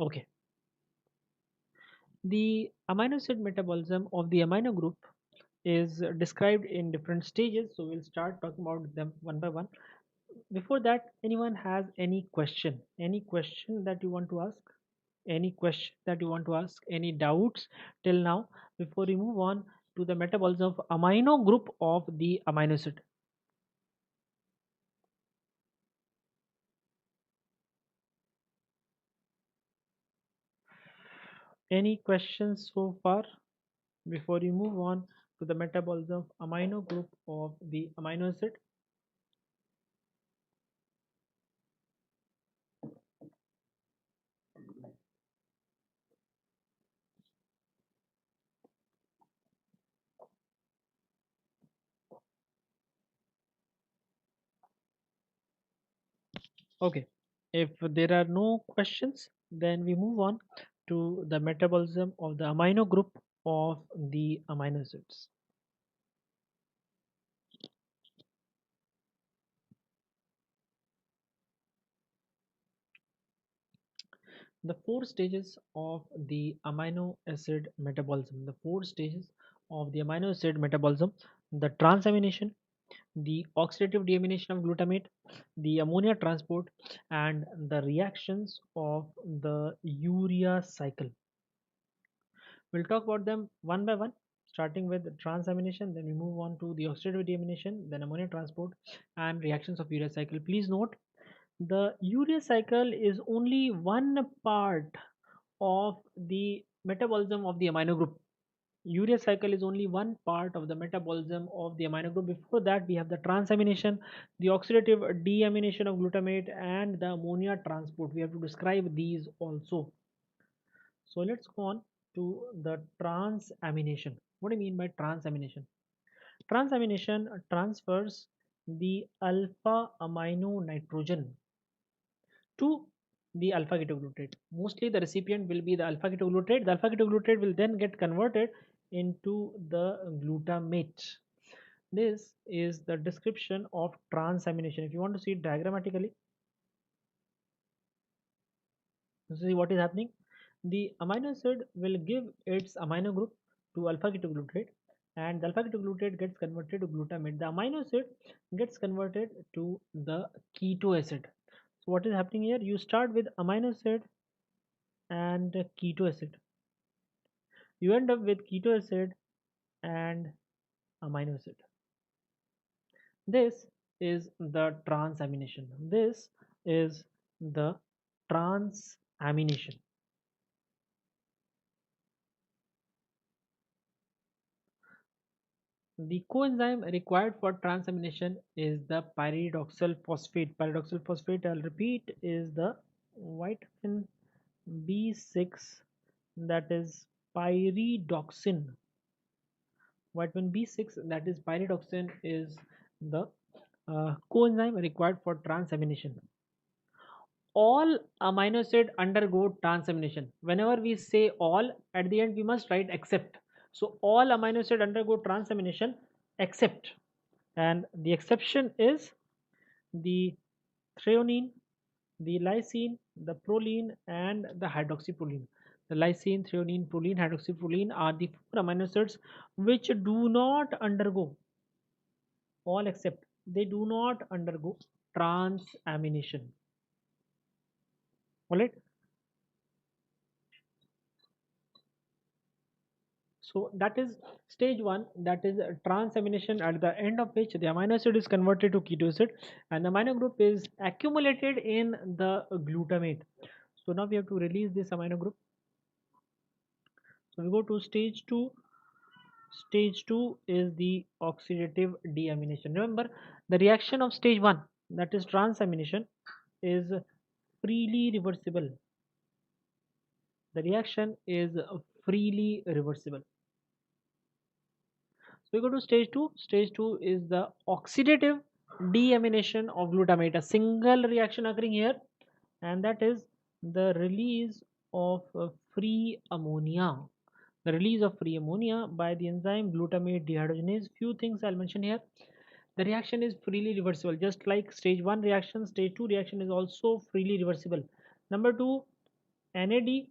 [SPEAKER 1] Okay, the amino acid metabolism of the amino group is described in different stages, so we'll start talking about them one by one. Before that, anyone has any question? Any question that you want to ask? Any question that you want to ask? Any doubts till now before we move on to the metabolism of amino group of the amino acid? Any questions so far before we move on to the metabolism of amino group of the amino acid? Okay, if there are no questions, then we move on to the metabolism of the amino group of the amino acids. The four stages of the amino acid metabolism. The four stages of the amino acid metabolism: the transamination, the oxidative deamination of glutamate, the ammonia transport, and the reactions of the urea cycle. We'll talk about them one by one, starting with transamination, then we move on to the oxidative deamination, then ammonia transport, and reactions of urea cycle. Please note, the urea cycle is only one part of the metabolism of the amino group. Urea cycle is only one part of the metabolism of the amino group. Before that, we have the transamination, the oxidative deamination of glutamate, and the ammonia transport. We have to describe these also. So let's go on to the transamination. What do you mean by transamination? Transamination transfers the alpha amino nitrogen to the alpha ketoglutarate. Mostly the recipient will be the alpha ketoglutarate. The alpha ketoglutarate will then get converted into the glutamate. This is the description of transamination. If you want to see it diagrammatically, see what is happening. The amino acid will give its amino group to alpha ketoglutarate, and the alpha ketoglutarate gets converted to glutamate. The amino acid gets converted to the keto acid. So what is happening here? You start with amino acid and keto acid. You end up with keto acid and amino acid. This is the transamination. This is the transamination. The coenzyme required for transamination is the pyridoxal phosphate. Pyridoxal phosphate, I'll repeat, is the vitamin B6, that is pyridoxine. Vitamin B6, that is pyridoxine, is the coenzyme required for transamination. All amino acid undergo transamination. Whenever we say all, at the end we must write except. So all amino acid undergo transamination except, and the exception is the threonine, the lysine, the proline, and the hydroxyproline. The lysine, threonine, proline, hydroxyproline are the four amino acids which do not undergo, all except, they do not undergo transamination. All right. So that is stage one, that is transamination, at the end of which the amino acid is converted to keto acid and the amino group is accumulated in the glutamate. So now we have to release this amino group. So we go to stage two. Stage two is the oxidative deamination. Remember, the reaction of stage one, that is transamination, is freely reversible. The reaction is freely reversible. So we go to stage two. Stage two is the oxidative deamination of glutamate. A single reaction occurring here, and that is the release of free ammonia. The release of free ammonia by the enzyme glutamate dehydrogenase. Few things I'll mention here. The reaction is freely reversible, just like stage one reaction. Stage two reaction is also freely reversible. Number two, NAD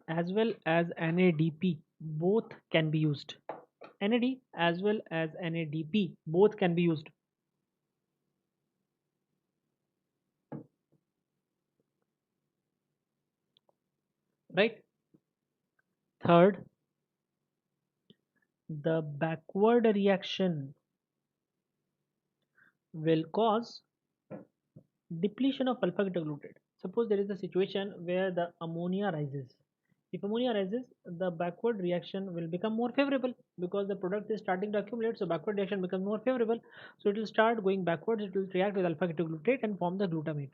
[SPEAKER 1] as well as NADP both can be used. NAD as well as NADP both can be used. Right? Third, the backward reaction will cause depletion of alpha ketoglutarate. Suppose there is a situation where the ammonia rises. If ammonia rises, the backward reaction will become more favorable because the product is starting to accumulate. So backward reaction becomes more favorable. So it will start going backwards. It will react with alpha ketoglutarate and form the glutamate.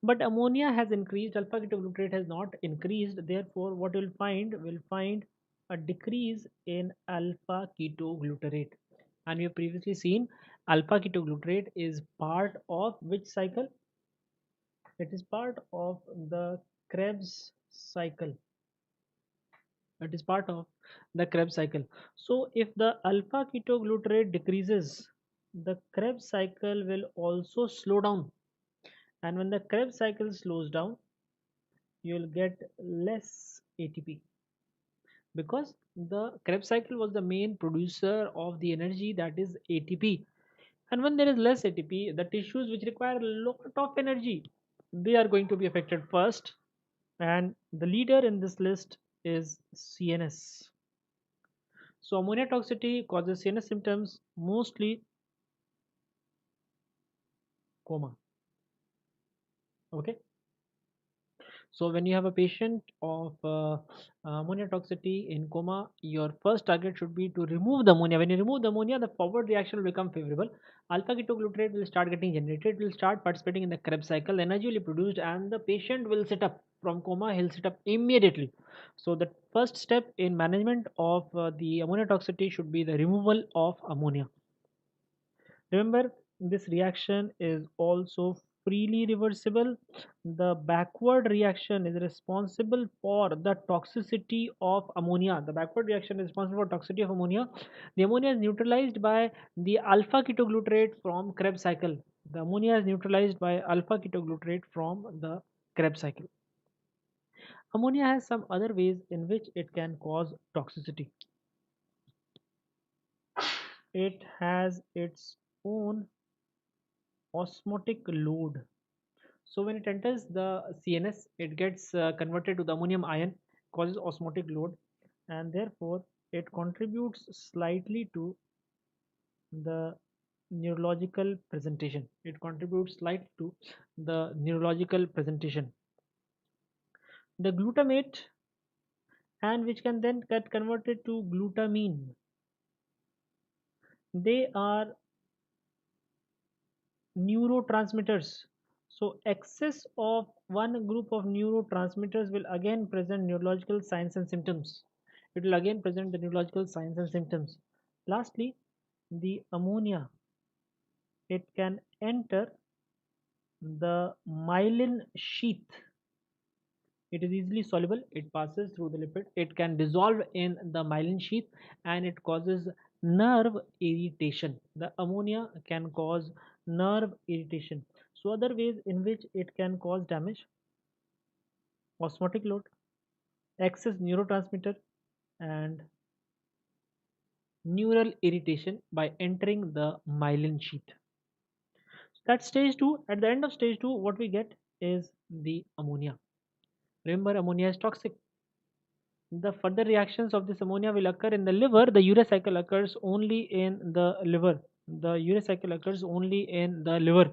[SPEAKER 1] But ammonia has increased, alpha ketoglutarate has not increased. Therefore, what will find a decrease in alpha ketoglutarate. And we have previously seen alpha ketoglutarate is part of which cycle? It is part of the Krebs cycle. It is part of the Krebs cycle. So if the alpha ketoglutarate decreases, the Krebs cycle will also slow down. And when the Krebs cycle slows down, you will get less ATP. because the Krebs cycle was the main producer of the energy, that is ATP. And when there is less ATP, the tissues which require a lot of energy, they are going to be affected first. And the leader in this list is CNS. So ammonia toxicity causes CNS symptoms, mostly coma. Okay. So when you have a patient of ammonia toxicity in coma, your first target should be to remove the ammonia. When you remove the ammonia, the forward reaction will become favorable. Alpha ketoglutarate will start getting generated, will start participating in the Krebs cycle, energy will be produced, and the patient will sit up from coma. He'll sit up immediately. So the first step in management of the ammonia toxicity should be the removal of ammonia. Remember, this reaction is also freely reversible. The backward reaction is responsible for the toxicity of ammonia. The backward reaction is responsible for toxicity of ammonia. The ammonia is neutralized by the alpha ketoglutarate from Krebs cycle. The ammonia is neutralized by alpha ketoglutarate from the Krebs cycle. Ammonia has some other ways in which it can cause toxicity. It has its own osmotic load. So when it enters the CNS, it gets converted to the ammonium ion, causes osmotic load, and therefore it contributes slightly to the neurological presentation. It contributes slightly to the neurological presentation. The glutamate, and which can then get converted to glutamine. They are neurotransmitters. So excess of one group of neurotransmitters will again present neurological signs and symptoms. It will again present the neurological signs and symptoms. Lastly, the ammonia. It can enter the myelin sheath. It is easily soluble. It passes through the lipid. It can dissolve in the myelin sheath, and it causes nerve irritation. The ammonia can cause nerve irritation. So other ways in which it can cause damage: osmotic load, excess neurotransmitter, and neural irritation by entering the myelin sheath. That's stage 2. At the end of stage 2, what we get is the ammonia. Remember, ammonia is toxic. The further reactions of this ammonia will occur in the liver. The urea cycle occurs only in the liver. The urea cycle occurs only in the liver.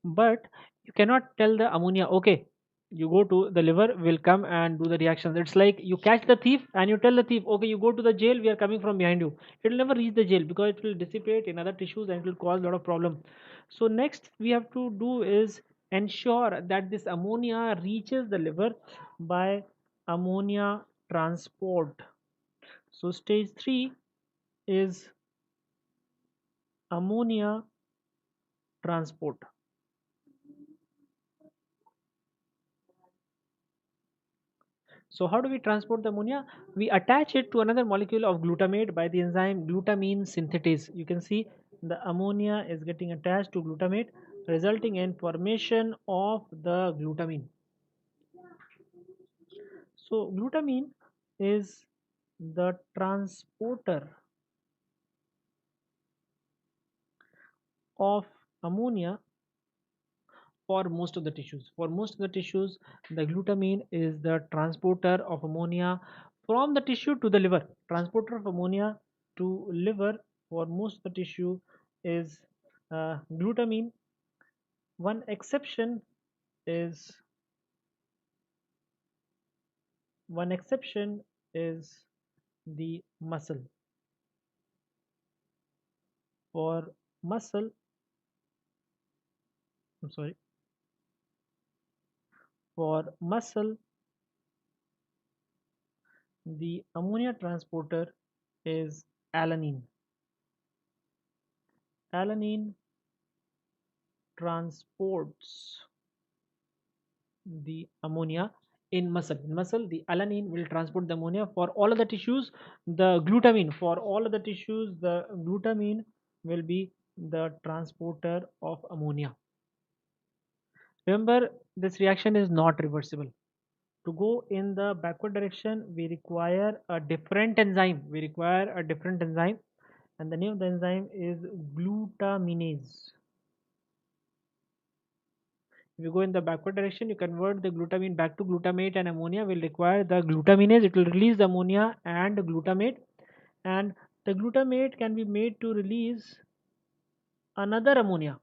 [SPEAKER 1] But you cannot tell the ammonia, okay, you go to the liver, will come and do the reactions. It's like you catch the thief and you tell the thief, okay, you go to the jail, we are coming from behind you. It will never reach the jail because it will dissipate in other tissues and it will cause a lot of problem. So next we have to do is ensure that this ammonia reaches the liver by ammonia transport. So stage 3 is ammonia transport. So how do we transport the ammonia? We attach it to another molecule of glutamate by the enzyme glutamine synthetase. You can see the ammonia is getting attached to glutamate, resulting in formation of the glutamine. So glutamine is the transporter of ammonia for most of the tissues. For most of the tissues, the glutamine is the transporter of ammonia from the tissue to the liver. Transporter of ammonia to liver for most of the tissue is glutamine. One exception is one exception is the muscle. For muscle, I'm sorry, for muscle, the ammonia transporter is alanine. Alanine transports the ammonia in muscle. In muscle, the alanine will transport the ammonia. For all of the tissues, the glutamine. For all of the tissues, the glutamine will be the transporter of ammonia. Remember, this reaction is not reversible. To go in the backward direction, we require a different enzyme. And the name of the enzyme is glutaminase. If you go in the backward direction, you convert the glutamine back to glutamate, and ammonia will require the glutaminase. It will release the ammonia and glutamate, and the glutamate can be made to release another ammonia.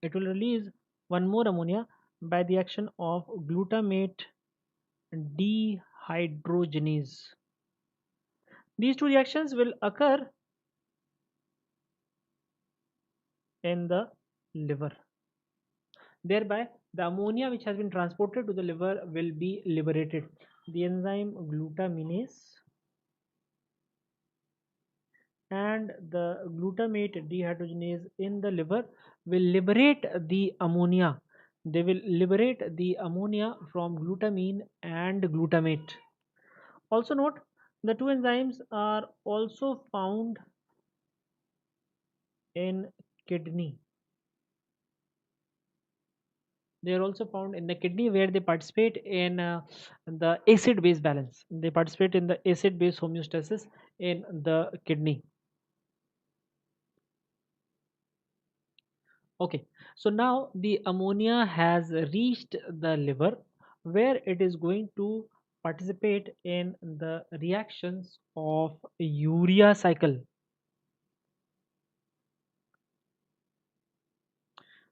[SPEAKER 1] It will release one more ammonia by the action of glutamate dehydrogenase. These two reactions will occur in the liver. Thereby, the ammonia which has been transported to the liver will be liberated. The enzyme glutaminase and the glutamate dehydrogenase in the liver will liberate the ammonia. They will liberate the ammonia from glutamine and glutamate. Also note, the two enzymes are also found in kidney. They are also found in the kidney, where they participate in the acid base balance. They participate in the acid base homeostasis in the kidney. Okay, so now the ammonia has reached the liver, where it is going to participate in the reactions of urea cycle,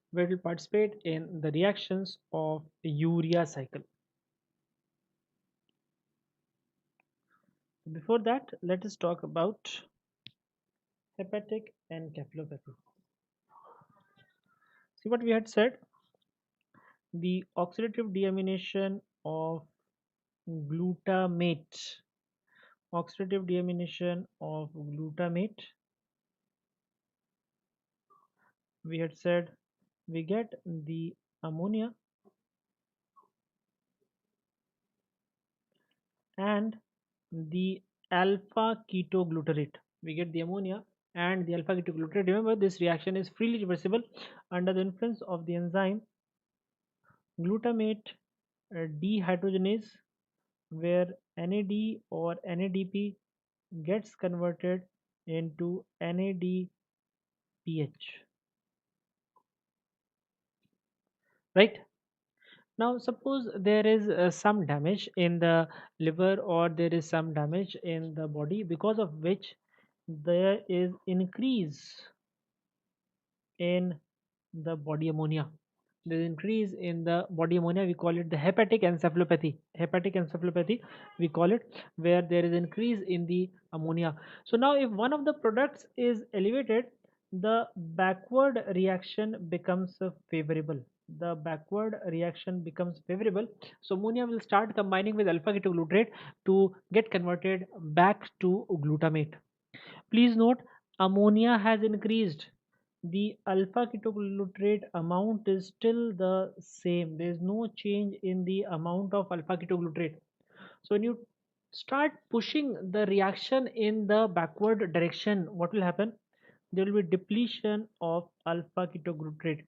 [SPEAKER 1] where it will participate in the reactions of urea cycle. Before that, let us talk about hepatic encephalopathy. See what we had said, the oxidative deamination of glutamate. Oxidative deamination of glutamate, we had said we get the ammonia and the alpha ketoglutarate. We get the ammonia and the alpha ketoglutarate. Remember, this reaction is freely reversible under the influence of the enzyme glutamate dehydrogenase, where NAD or NADP gets converted into NADPH. Right? Now, suppose there is some damage in the liver, or there is some damage in the body, because of which there is increase in the body ammonia. There is increase in the body ammonia. We call it the hepatic encephalopathy. Hepatic encephalopathy, we call it, where there is increase in the ammonia. So now, if one of the products is elevated, the backward reaction becomes favorable. The backward reaction becomes favorable. So ammonia will start combining with alpha ketoglutarate to get converted back to glutamate. Please note, ammonia has increased. The alpha ketoglutarate amount is still the same. There is no change in the amount of alpha ketoglutarate. So when you start pushing the reaction in the backward direction, what will happen? There will be depletion of alpha ketoglutarate,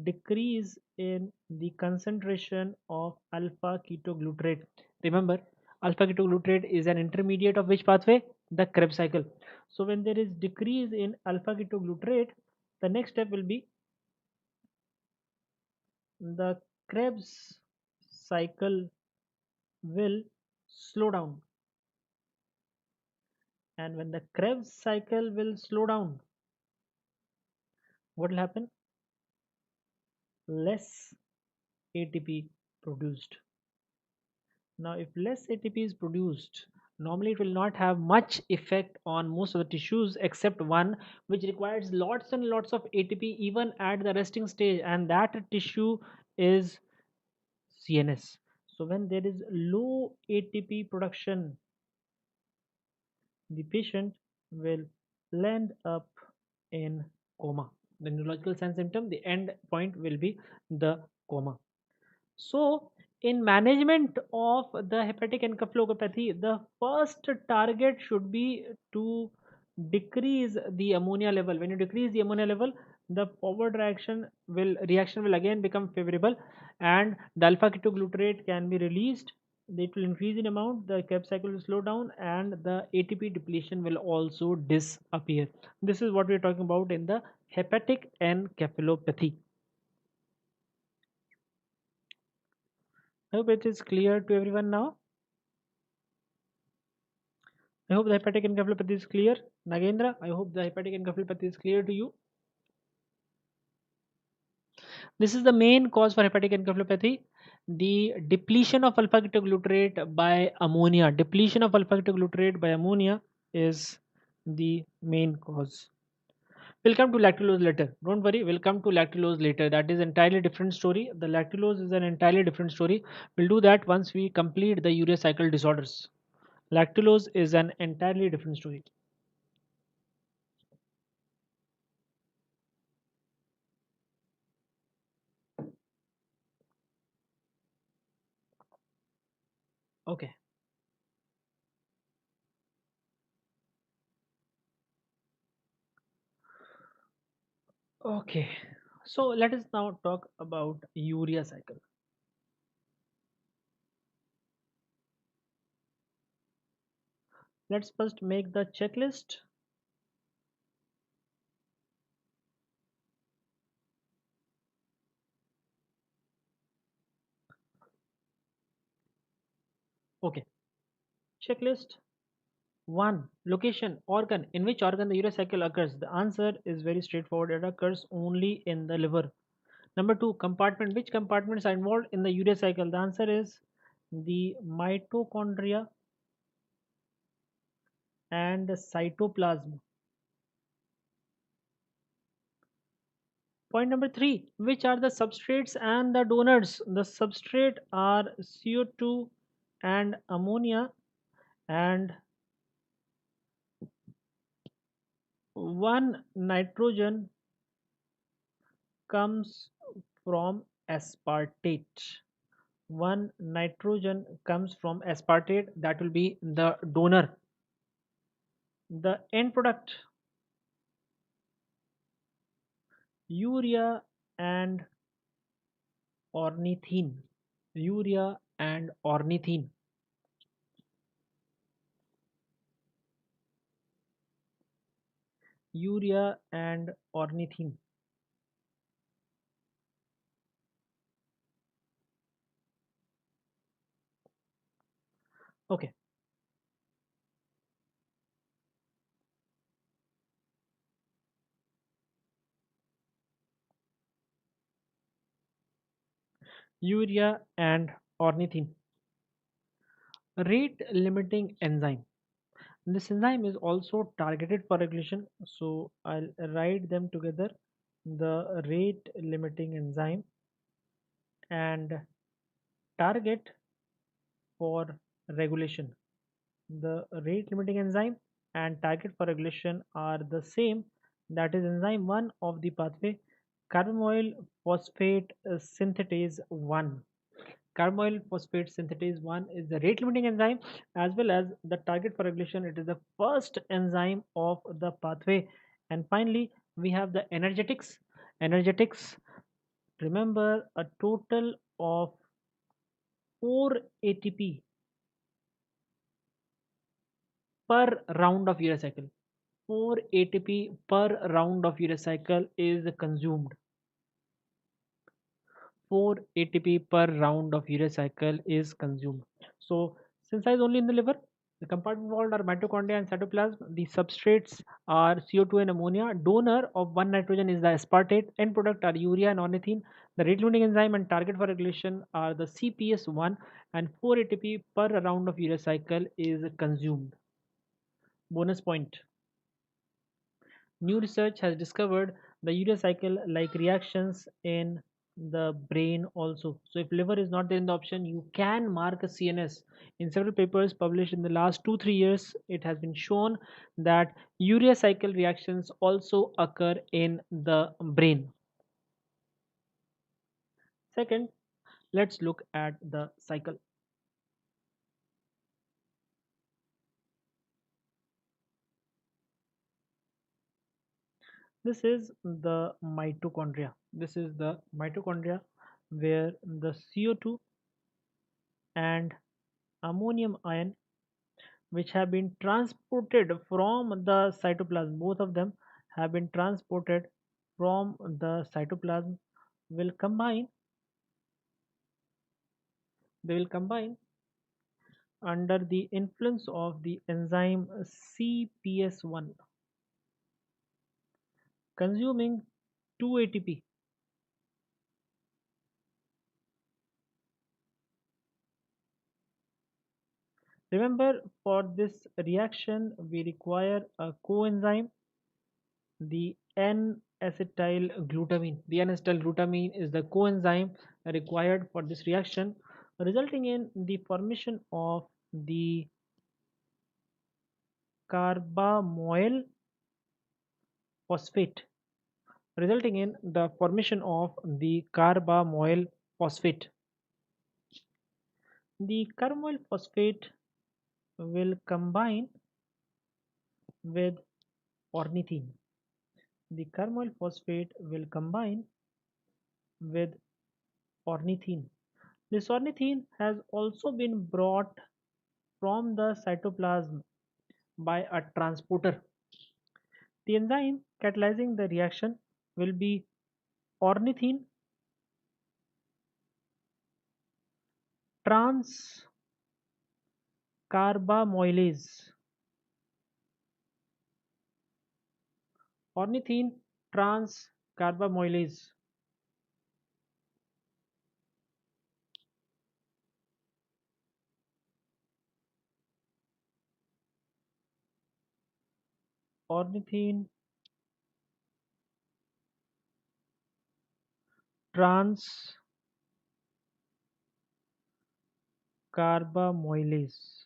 [SPEAKER 1] decrease in the concentration of alpha ketoglutarate. Remember, alpha ketoglutarate is an intermediate of which pathway? The Krebs cycle. So when there is decrease in alpha ketoglutarate, the next step will be the Krebs cycle will slow down. And when the Krebs cycle will slow down, what will happen? Less ATP produced. Now, if less ATP is produced, normally it will not have much effect on most of the tissues except one, which requires lots and lots of ATP even at the resting stage, and that tissue is CNS. So when there is low ATP production, the patient will land up in coma. The neurological sign symptom, the end point will be the coma. So, in management of the hepatic encephalopathy, the first target should be to decrease the ammonia level. When you decrease the ammonia level, the forward reaction will again become favorable, and the alpha ketoglutarate can be released. It will increase in amount, the Krebs cycle will slow down, and the ATP depletion will also disappear. This is what we are talking about in the hepatic encephalopathy. I hope it is clear to everyone now. I hope the hepatic encephalopathy is clear. Nagendra, I hope the hepatic encephalopathy is clear to you. This is the main cause for hepatic encephalopathy. The depletion of alpha ketoglutarate by ammonia. Depletion of alpha ketoglutarate by ammonia is the main cause. We'll come to lactulose later. Don't worry, we'll come to lactulose later. That is entirely different story. The lactulose is an entirely different story. We'll do that once we complete the urea cycle disorders. Lactulose is an entirely different story. Okay. Okay. So let us now talk about urea cycle. Let's first make the checklist. Okay. Checklist 1. Location, organ. In which organ the urea cycle occurs? The answer is very straightforward. It occurs only in the liver. Number 2. Compartment. Which compartments are involved in the urea cycle? The answer is the mitochondria and the cytoplasm. Point number 3. Which are the substrates and the donors? The substrate are CO2 and ammonia, and one nitrogen comes from aspartate. One nitrogen comes from aspartate, that will be the donor. The end product, urea and ornithine. Urea and ornithine. Urea and ornithine. Okay. Urea and ornithine. Rate limiting enzyme. This enzyme is also targeted for regulation, so I'll write them together. The rate limiting enzyme and target for regulation. The rate limiting enzyme and target for regulation are the same, that is enzyme 1 of the pathway, carbamoyl phosphate synthetase 1. Carbamoyl phosphate synthetase 1 is the rate limiting enzyme as well as the target for regulation. It is the first enzyme of the pathway. And finally, we have the energetics. Energetics, remember, a total of 4 ATP per round of urea cycle. 4 ATP per round of urea cycle is consumed. 4 ATP per round of urea cycle is consumed. So, synthesized only in the liver. The compartment involved are mitochondria and cytoplasm. The substrates are CO2 and ammonia. Donor of 1 nitrogen is the aspartate. End product are urea and ornithine. The rate limiting enzyme and target for regulation are the CPS1, and 4 ATP per round of urea cycle is consumed. Bonus point. New research has discovered the urea cycle like reactions in the brain also. So if liver is not there in the option, you can mark a CNS. In several papers published in the last 2-3 years, it has been shown that urea cycle reactions also occur in the brain. Second, let's look at the cycle. This is the mitochondria. This is the mitochondria where the CO2 and ammonium ion, which have been transported from the cytoplasm, both of them have been transported from the cytoplasm, will combine. They will combine under the influence of the enzyme CPS1, consuming 2 ATP. Remember, for this reaction, we require a coenzyme, the N-acetyl-glutamine. The N-acetyl-glutamine is the coenzyme required for this reaction, resulting in the formation of the carbamoyl phosphate, resulting in the formation of the carbamoyl phosphate. The carbamoyl phosphate will combine with ornithine. The carbamoyl phosphate will combine with ornithine. This ornithine has also been brought from the cytoplasm by a transporter. The enzyme catalyzing the reaction will be ornithine transcarbamylase. Ornithine transcarbamylase. Ornithine transcarbamylase,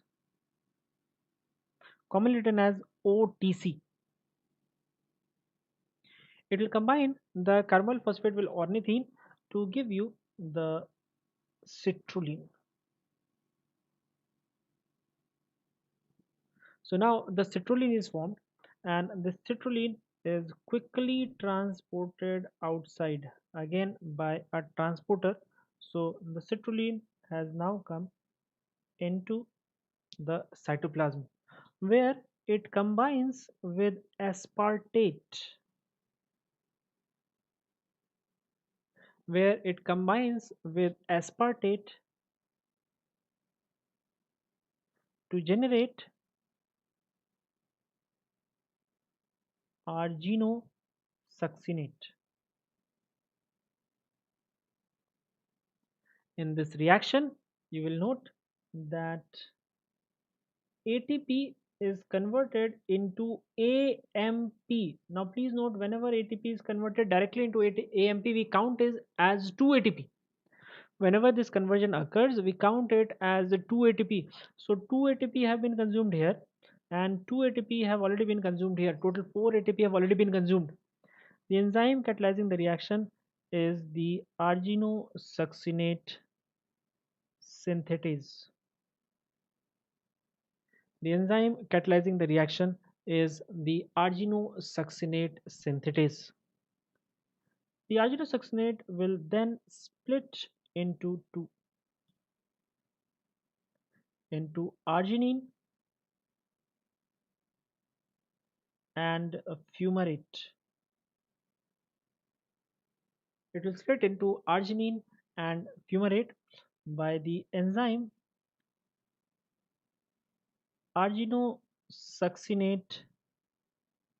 [SPEAKER 1] commonly written as OTC. It will combine the carbamoyl phosphate with ornithine to give you the citrulline. So now the citrulline is formed, and the citrulline is quickly transported outside again by a transporter. So the citrulline has now come into the cytoplasm, where it combines with aspartate, where it combines with aspartate to generate arginosuccinate. In this reaction, you will note that ATP is converted into AMP. Now please note, whenever ATP is converted directly into AMP, we count it as 2 ATP. Whenever this conversion occurs, we count it as the 2 ATP. So 2 ATP have been consumed here, and 2 ATP have already been consumed here. Total 4 ATP have already been consumed. The enzyme catalyzing the reaction is the arginosuccinate synthetase. The enzyme catalyzing the reaction is the arginosuccinate synthetase. The arginosuccinate will then split into arginine and fumarate. It will split into arginine and fumarate by the enzyme arginosuccinate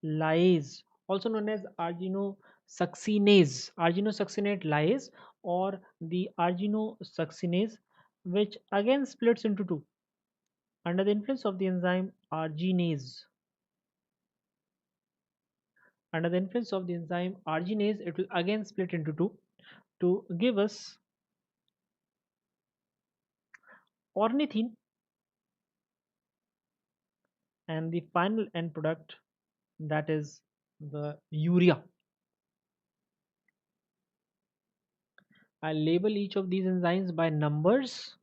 [SPEAKER 1] lyase, also known as arginosuccinate lyase, or the arginosuccinase, which again splits into two under the influence of the enzyme arginase. Under the influence of the enzyme arginase, it will again split into two to give us ornithine, and the final end product, that is the urea. I'll label each of these enzymes by numbers.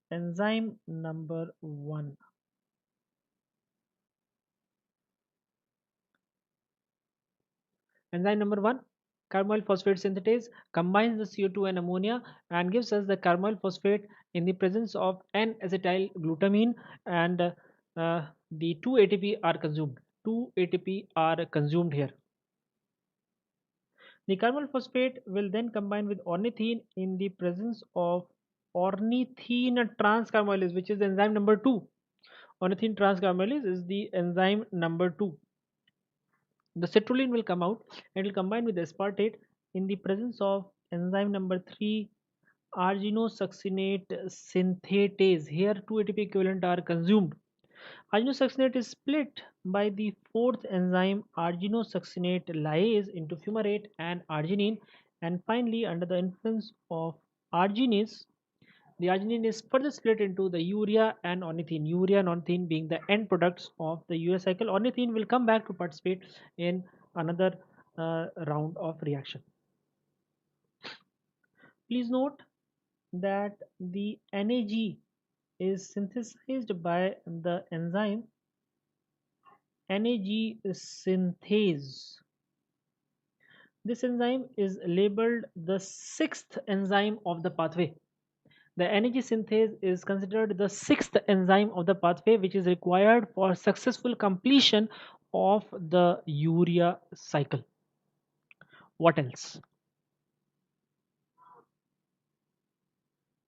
[SPEAKER 1] Enzyme number 1, Enzyme number 1, carboyl phosphate synthetase, combines the CO2 and ammonia and gives us the carboyl phosphate in the presence of N-acetyl glutamine, and the 2 ATP are consumed. 2 ATP are consumed here. The carbonyl phosphate will then combine with ornithine in the presence of ornithine transcarbamylase, which is the enzyme number 2. Ornithine transcarbamylase is the enzyme number 2. The citrulline will come out and will combine with aspartate in the presence of enzyme number 3, arginosuccinate synthetase. Here 2 ATP equivalent are consumed. Arginosuccinate is split by the fourth enzyme arginosuccinate lyase into fumarate and arginine, and finally under the influence of arginase, the arginine is further split into the urea and ornithine. Urea and ornithine being the end products of the urea cycle. Ornithine will come back to participate in another round of reaction. Please note that the NAG is synthesized by the enzyme NAG synthase. This enzyme is labeled the sixth enzyme of the pathway. The NAG synthase is considered the sixth enzyme of the pathway, which is required for successful completion of the urea cycle. What else?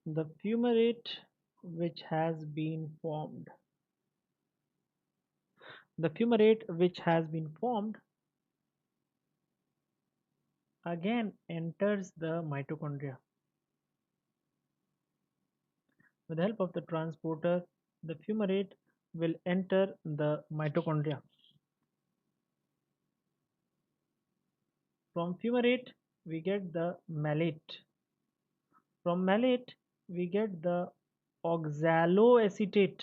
[SPEAKER 1] The fumarate which has been formed. The fumarate which has been formed again enters the mitochondria. With the help of the transporter, the fumarate will enter the mitochondria. From fumarate, we get the malate. From malate, we get the oxaloacetate.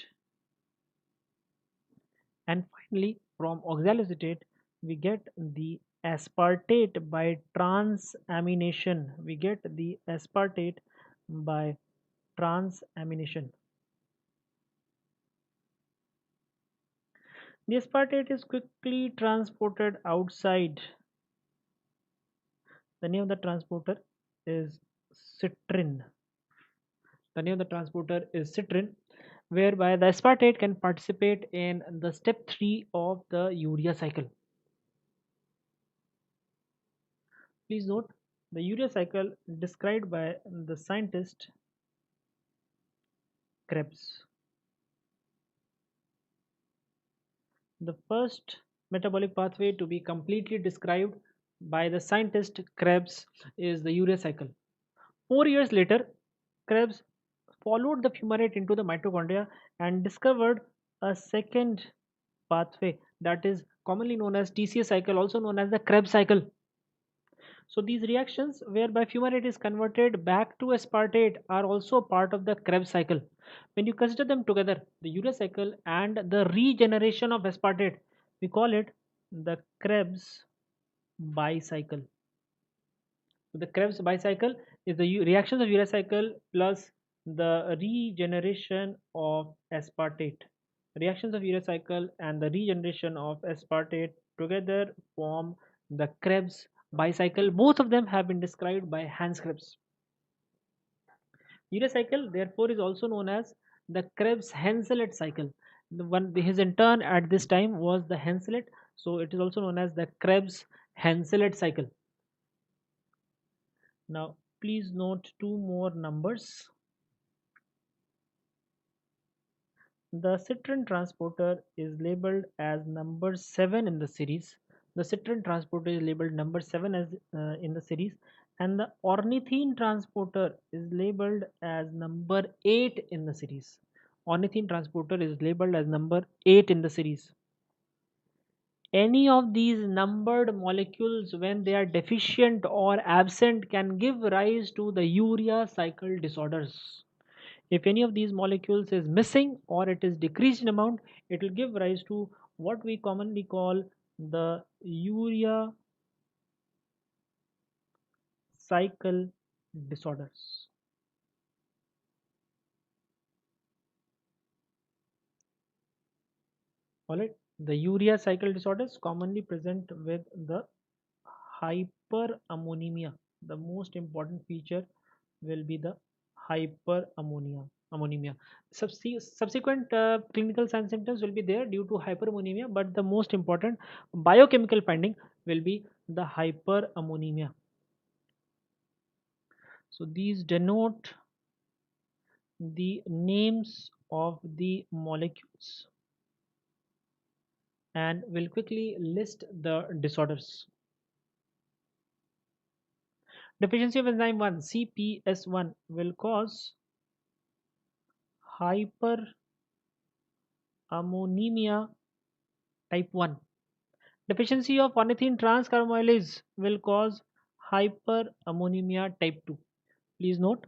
[SPEAKER 1] And finally, from oxaloacetate, we get the aspartate by transamination. We get the aspartate by transamination. The aspartate is quickly transported outside. The name of the transporter is citrin. The name of the transporter is citrin, whereby the aspartate can participate in the step 3 of the urea cycle. Please note the urea cycle described by the scientist Krebs. The first metabolic pathway to be completely described by the scientist Krebs is the urea cycle. 4 years later, Krebs followed the fumarate into the mitochondria and discovered a second pathway that is commonly known as TCA cycle, also known as the Krebs cycle. So these reactions whereby fumarate is converted back to aspartate are also part of the Krebs cycle. When you consider them together, the urea cycle and the regeneration of aspartate, we call it the Krebs bicycle. So the Krebs bicycle is the reactions of urea cycle plus the regeneration of aspartate. Reactions of urea cycle and the regeneration of aspartate together form the Krebs bicycle. Both of them have been described by Hans Krebs. Urea cycle, therefore, is also known as the Krebs-Henseleit cycle. The one his intern at this time was the Henseleit, so it is also known as the Krebs-Henseleit cycle. Now, please note two more numbers. The citrin transporter is labeled as number 7 in the series. The citrin transporter is labeled number 7 as in the series, and the ornithine transporter is labeled as number 8 in the series. Ornithine transporter is labeled as number 8 in the series. Any of these numbered molecules, when they are deficient or absent, can give rise to the urea cycle disorders. If any of these molecules is missing or it is decreased in amount, it will give rise to what we commonly call the urea cycle disorders. Alright, the urea cycle disorders commonly present with the hyperammonemia. The most important feature will be the hyperammonemia. Subsequent clinical signs symptoms will be there due to hyperammonemia, but the most important biochemical finding will be the hyperammonemia. So these denote the names of the molecules and will quickly list the disorders. Deficiency of enzyme 1 CPS1 will cause hyperammonemia type 1. Deficiency of ornithine transcarbamylase will cause hyperammonemia type 2. Please note,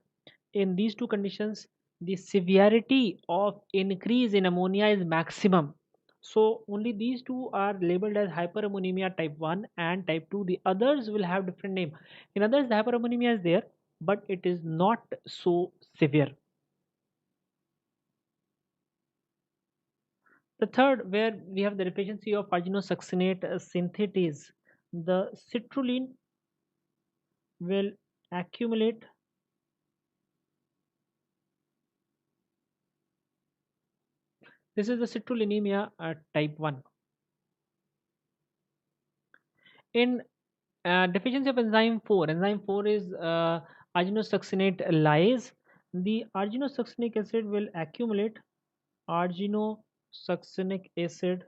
[SPEAKER 1] in these two conditions, the severity of increase in ammonia is maximum. So only these two are labeled as hyperammonemia type 1 and type 2. The others will have different name. In others, the hyperammonemia is there, but it is not so severe. The third, where we have the deficiency of arginosuccinate synthetase, the citrulline will accumulate. This is the citrullinemia type 1. In deficiency of enzyme 4 is arginosuccinate lyase. The arginosuccinic acid will accumulate. Arginosuccinic acid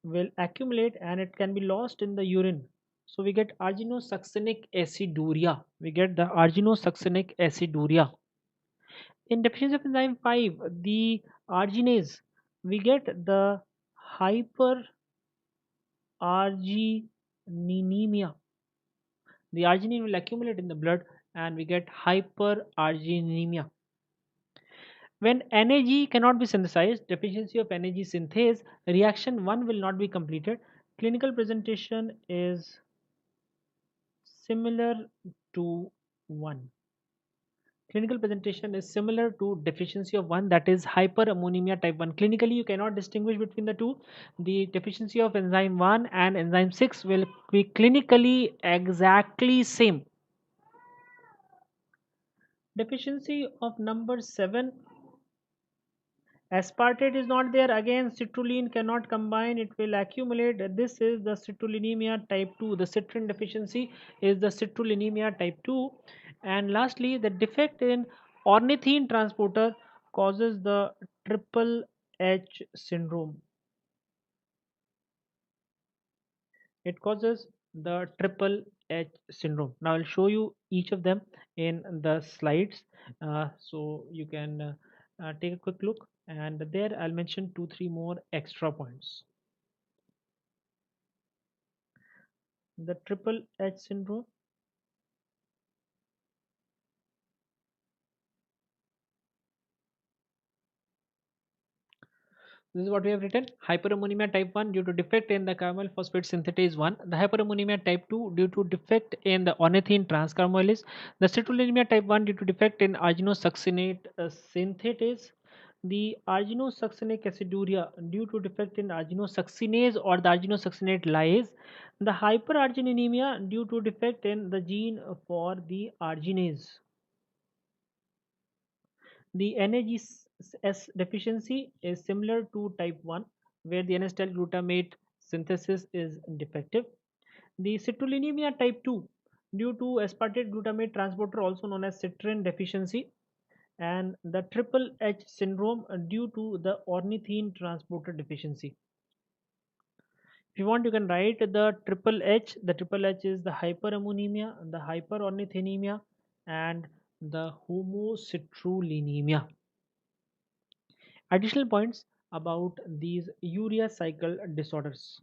[SPEAKER 1] will accumulate and it can be lost in the urine. So we get arginosuccinic aciduria. We get the arginosuccinic aciduria. In deficiency of enzyme 5, the arginase, we get the hyperarginemia. The arginine will accumulate in the blood and we get hyperarginemia. When NAG cannot be synthesized, deficiency of NAG synthase, reaction 1 will not be completed. Clinical presentation is similar to 1. Clinical presentation is similar to deficiency of 1, that is hyperammonemia type 1. Clinically, you cannot distinguish between the two. The deficiency of enzyme 1 and enzyme 6 will be clinically exactly same. Deficiency of number 7, aspartate is not there. Again, citrulline cannot combine, it will accumulate. This is the citrullinemia type 2. The citrin deficiency is the citrullinemia type 2. And lastly, the defect in ornithine transporter causes the triple H syndrome. It causes the triple H syndrome. Now I'll show you each of them in the slides, so you can take a quick look, and there I'll mention 2 3 more extra points. The triple H syndrome. This is what we have written. Hyperammonemia type 1 due to defect in the caramel phosphate synthetase 1. The hyperammonemia type 2 due to defect in the ornithine transcarbamylase. The citrullinemia type 1 due to defect in arginosuccinate synthetase. The arginosuccinic aciduria due to defect in arginosuccinase or the arginosuccinate lyase. The hyperarginemia due to defect in the gene for the arginase. The NAGS deficiency is similar to type 1, where the N-acetyl glutamate synthesis is defective. The citrullinemia type 2 due to aspartate glutamate transporter, also known as citrin deficiency, and the triple H syndrome due to the ornithine transporter deficiency. If you want, you can write the triple H. The triple H is the hyperammonemia, the hyperornithinemia, and the homocitrullinemia. Additional points about these urea cycle disorders.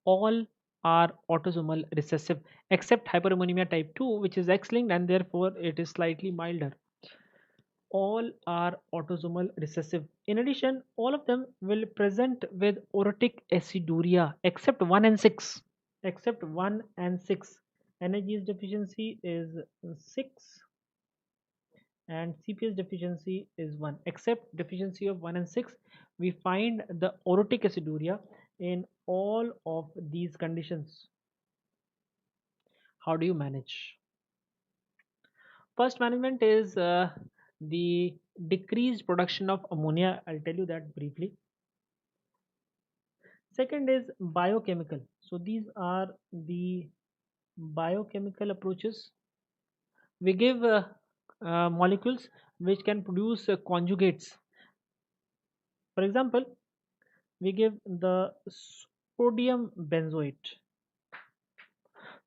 [SPEAKER 1] All are autosomal recessive except hyperammonemia type 2, which is X-linked and therefore it is slightly milder. All are autosomal recessive. In addition, all of them will present with orotic aciduria except 1 and 6. Except 1 and 6. NAG's deficiency is 6 and CPS deficiency is 1. Except deficiency of 1 and 6, we find the orotic aciduria, in all of these conditions, how do you manage? First management is the decreased production of ammonia. I'll tell you that briefly. Second is biochemical. So these are the biochemical approaches. We give molecules which can produce conjugates. For example, we give the sodium benzoate.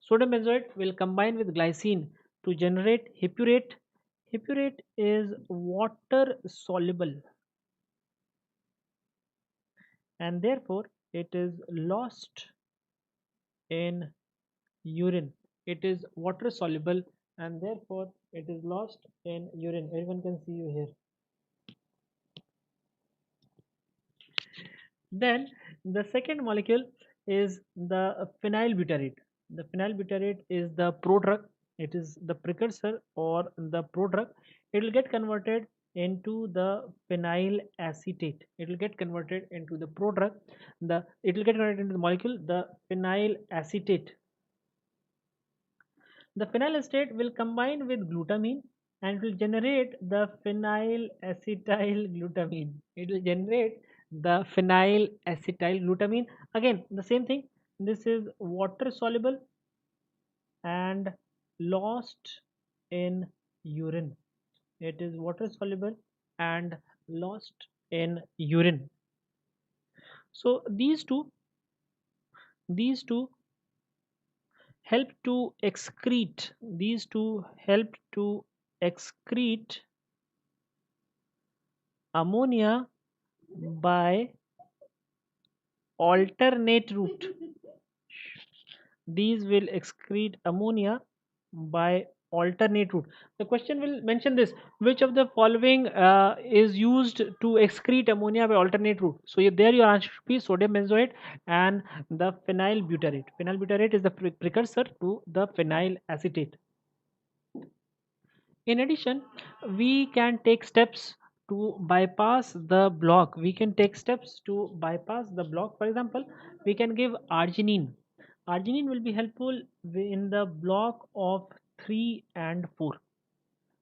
[SPEAKER 1] Sodium benzoate will combine with glycine to generate hippurate. Hippurate is water soluble and therefore it is lost in urine. It is water soluble and therefore it is lost in urine. Everyone can see you here. Then the second molecule is the phenylbutyrate. The phenylbutyrate is the prodrug. It is the precursor or the prodrug. It will get converted into the phenyl acetate. It will get converted into the prodrug. It will get converted into the molecule, the phenyl acetate. The phenyl acetate will combine with glutamine and will generate the phenyl acetyl glutamine. It will generate the phenyl acetyl glutamine. Again, the same thing. This is water soluble and lost in urine. It is water soluble and lost in urine. So these two help to excrete. These two help to excrete ammonia by alternate route. These will excrete ammonia by alternate route. The question will mention this: which of the following is used to excrete ammonia by alternate route? So there your answer should be sodium benzoate and the phenylbutyrate. Phenylbutyrate is the precursor to the phenyl acetate. In addition, we can take steps to bypass the block. We can take steps to bypass the block. For example, we can give arginine. Arginine will be helpful in the block of 3 and 4.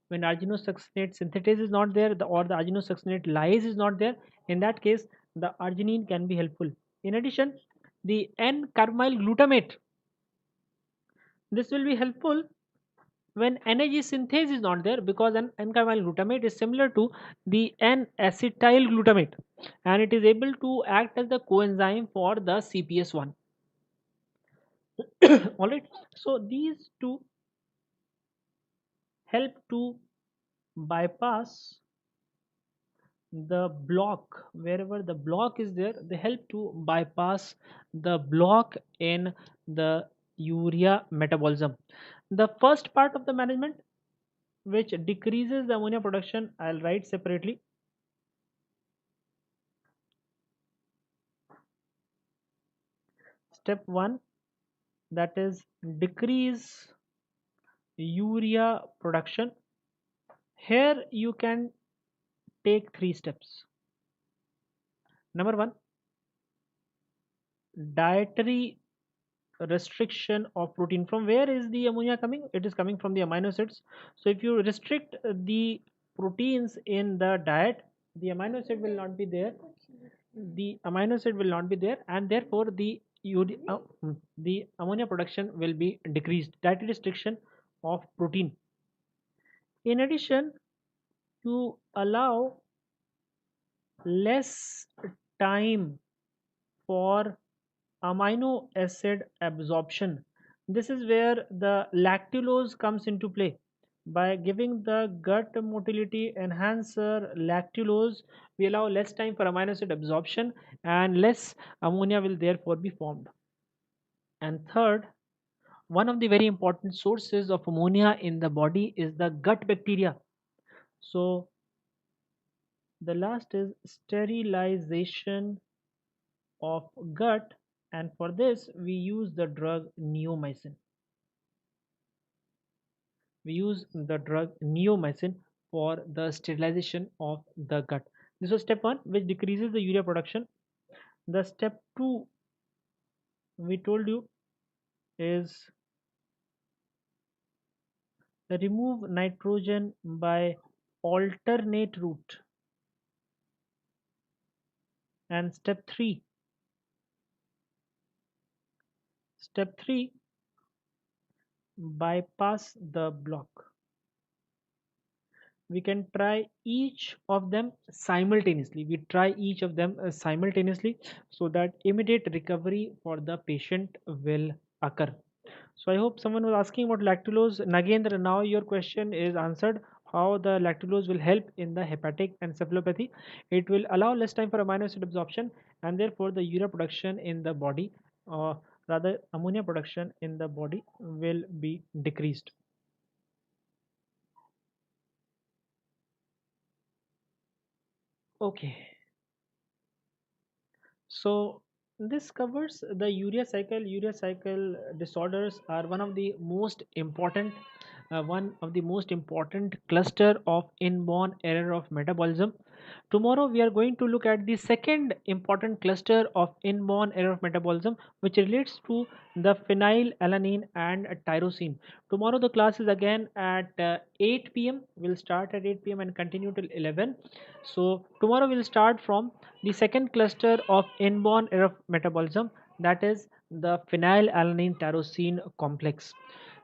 [SPEAKER 1] When arginosuccinate synthetase is not there, or the arginosuccinate lyase is not there, in that case, the arginine can be helpful. In addition, the N-carbamyl glutamate. This will be helpful when NAG synthase is not there, because an N-carbamyl glutamate is similar to the N-acetyl glutamate and it is able to act as the coenzyme for the CPS1. Alright, so these two help to bypass the block. Wherever the block is there, they help to bypass the block in the urea metabolism. The first part of the management, which decreases the ammonia production, I'll write separately. Step 1, that is decrease urea production. Here you can take 3 steps. Number 1, dietary restriction of protein. From where is the ammonia coming? It is coming from the amino acids. So if you restrict the proteins in the diet, the amino acid will not be there. The amino acid will not be there, and therefore the ammonia production will be decreased. Dietary restriction of protein. In addition, you allow less time for amino acid absorption. This is where the lactulose comes into play. By giving the gut motility enhancer lactulose, we allow less time for amino acid absorption and less ammonia will therefore be formed. And third, one of the very important sources of ammonia in the body is the gut bacteria. So the last is sterilization of gut, and for this we use the drug neomycin. We use the drug neomycin for the sterilization of the gut. This was step 1, which decreases the urea production. The step 2 we told you is remove nitrogen by alternate route. And step 3, bypass the block. We can try each of them simultaneously. We try each of them simultaneously so that immediate recovery for the patient will occur. So I hope someone was asking about lactulose. Nagendra, now your question is answered. How the lactulose will help in the hepatic encephalopathy? It will allow less time for amino acid absorption, and therefore the urea production in the body, or rather ammonia production in the body, will be decreased. Okay. So this covers the urea cycle. Urea cycle disorders are one of the most important cluster of inborn error of metabolism. Tomorrow we are going to look at the second important cluster of inborn error of metabolism, which relates to the phenylalanine and tyrosine. Tomorrow the class is again at 8 p.m. We'll start at 8 p.m. and continue till 11. So tomorrow we'll start from the second cluster of inborn error of metabolism, that is the phenylalanine tyrosine complex.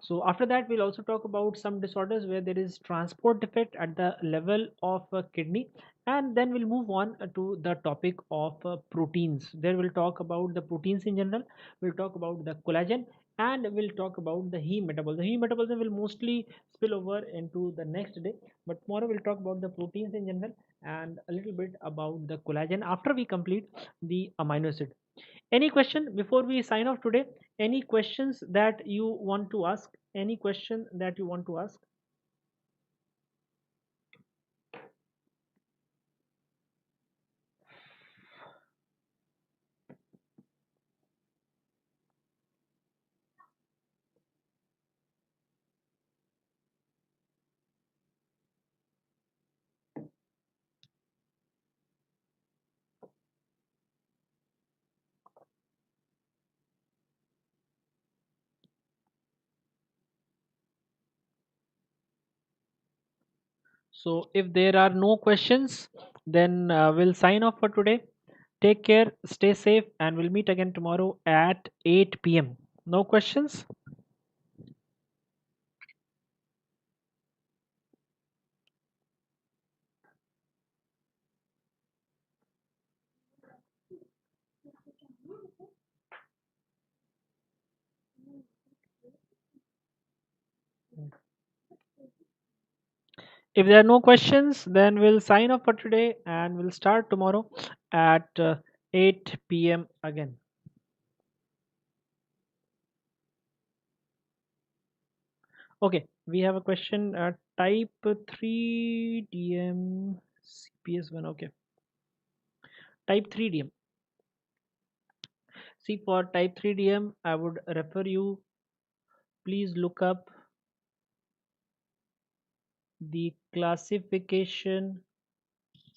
[SPEAKER 1] So after that we'll also talk about some disorders where there is transport defect at the level of kidney, and then we'll move on to the topic of proteins. There we'll talk about the proteins in general, we'll talk about the collagen, and we'll talk about the heme metabolism. The heme metabolism will mostly spill over into the next day, but tomorrow we'll talk about the proteins in general and a little bit about the collagen after we complete the amino acid. Any question before we sign off today? Any questions that you want to ask? Any question that you want to ask? So if there are no questions, then we'll sign off for today. Take care, stay safe, and we'll meet again tomorrow at 8 p.m. No questions? If there are no questions, then we'll sign off for today and we'll start tomorrow at 8 p.m. again. Okay, we have a question. Type 3 DM CPS1. Okay, type 3 DM. See, for type 3 DM, I would refer you, please look up the classification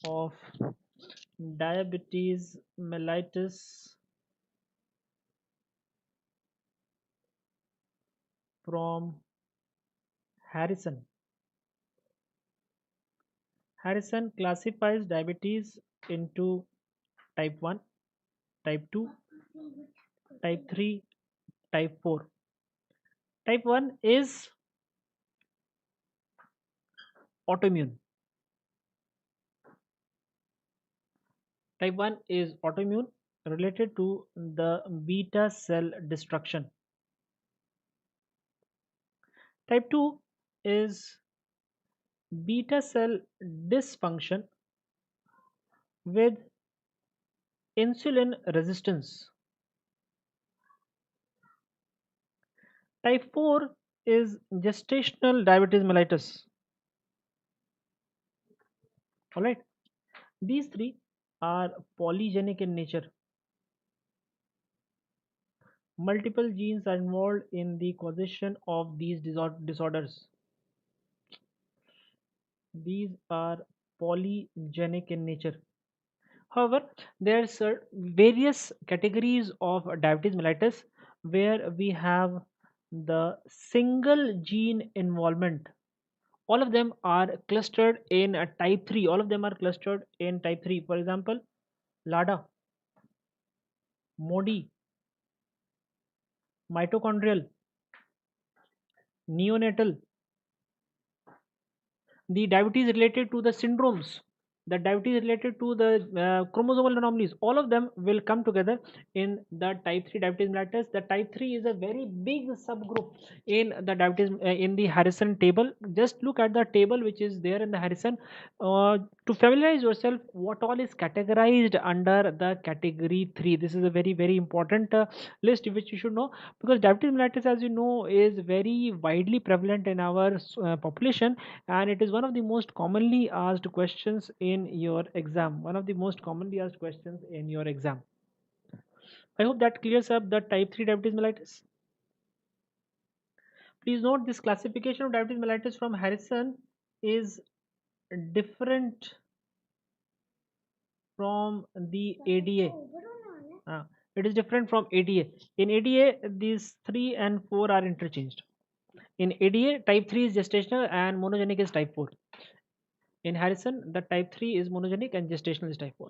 [SPEAKER 1] of diabetes mellitus from Harrison. Harrison classifies diabetes into type 1, type 2, type 3, type 4. Type 1 is autoimmune. Type 1 is autoimmune related to the beta cell destruction. Type 2 is beta cell dysfunction with insulin resistance. Type 4 is gestational diabetes mellitus. Alright, these three are polygenic in nature. Multiple genes are involved in the causation of these disorders. These are polygenic in nature. However, there's various categories of diabetes mellitus where we have the single gene involvement. All of them are clustered in a type 3. All of them are clustered in type 3. For example, LADA, MODI, mitochondrial, neonatal, the diabetes related to the syndromes, the diabetes related to the chromosomal anomalies, all of them will come together in the type 3 diabetes mellitus. The type 3 is a very big subgroup in the diabetes in the Harrison table. Just look at the table which is there in the Harrison to familiarize yourself what all is categorized under the category 3. This is a very very important list which you should know, because diabetes mellitus, as you know, is very widely prevalent in our population, and it is one of the most commonly asked questions in your exam. One of the most commonly asked questions in your exam. I hope that clears up the type 3 diabetes mellitus. Please note, this classification of diabetes mellitus from Harrison is different from the ADA. It is different from ADA. In ADA, these 3 and 4 are interchanged. In ADA, type 3 is gestational and monogenic is type 4. In Harrison, the type 3 is monogenic and gestational is type 4.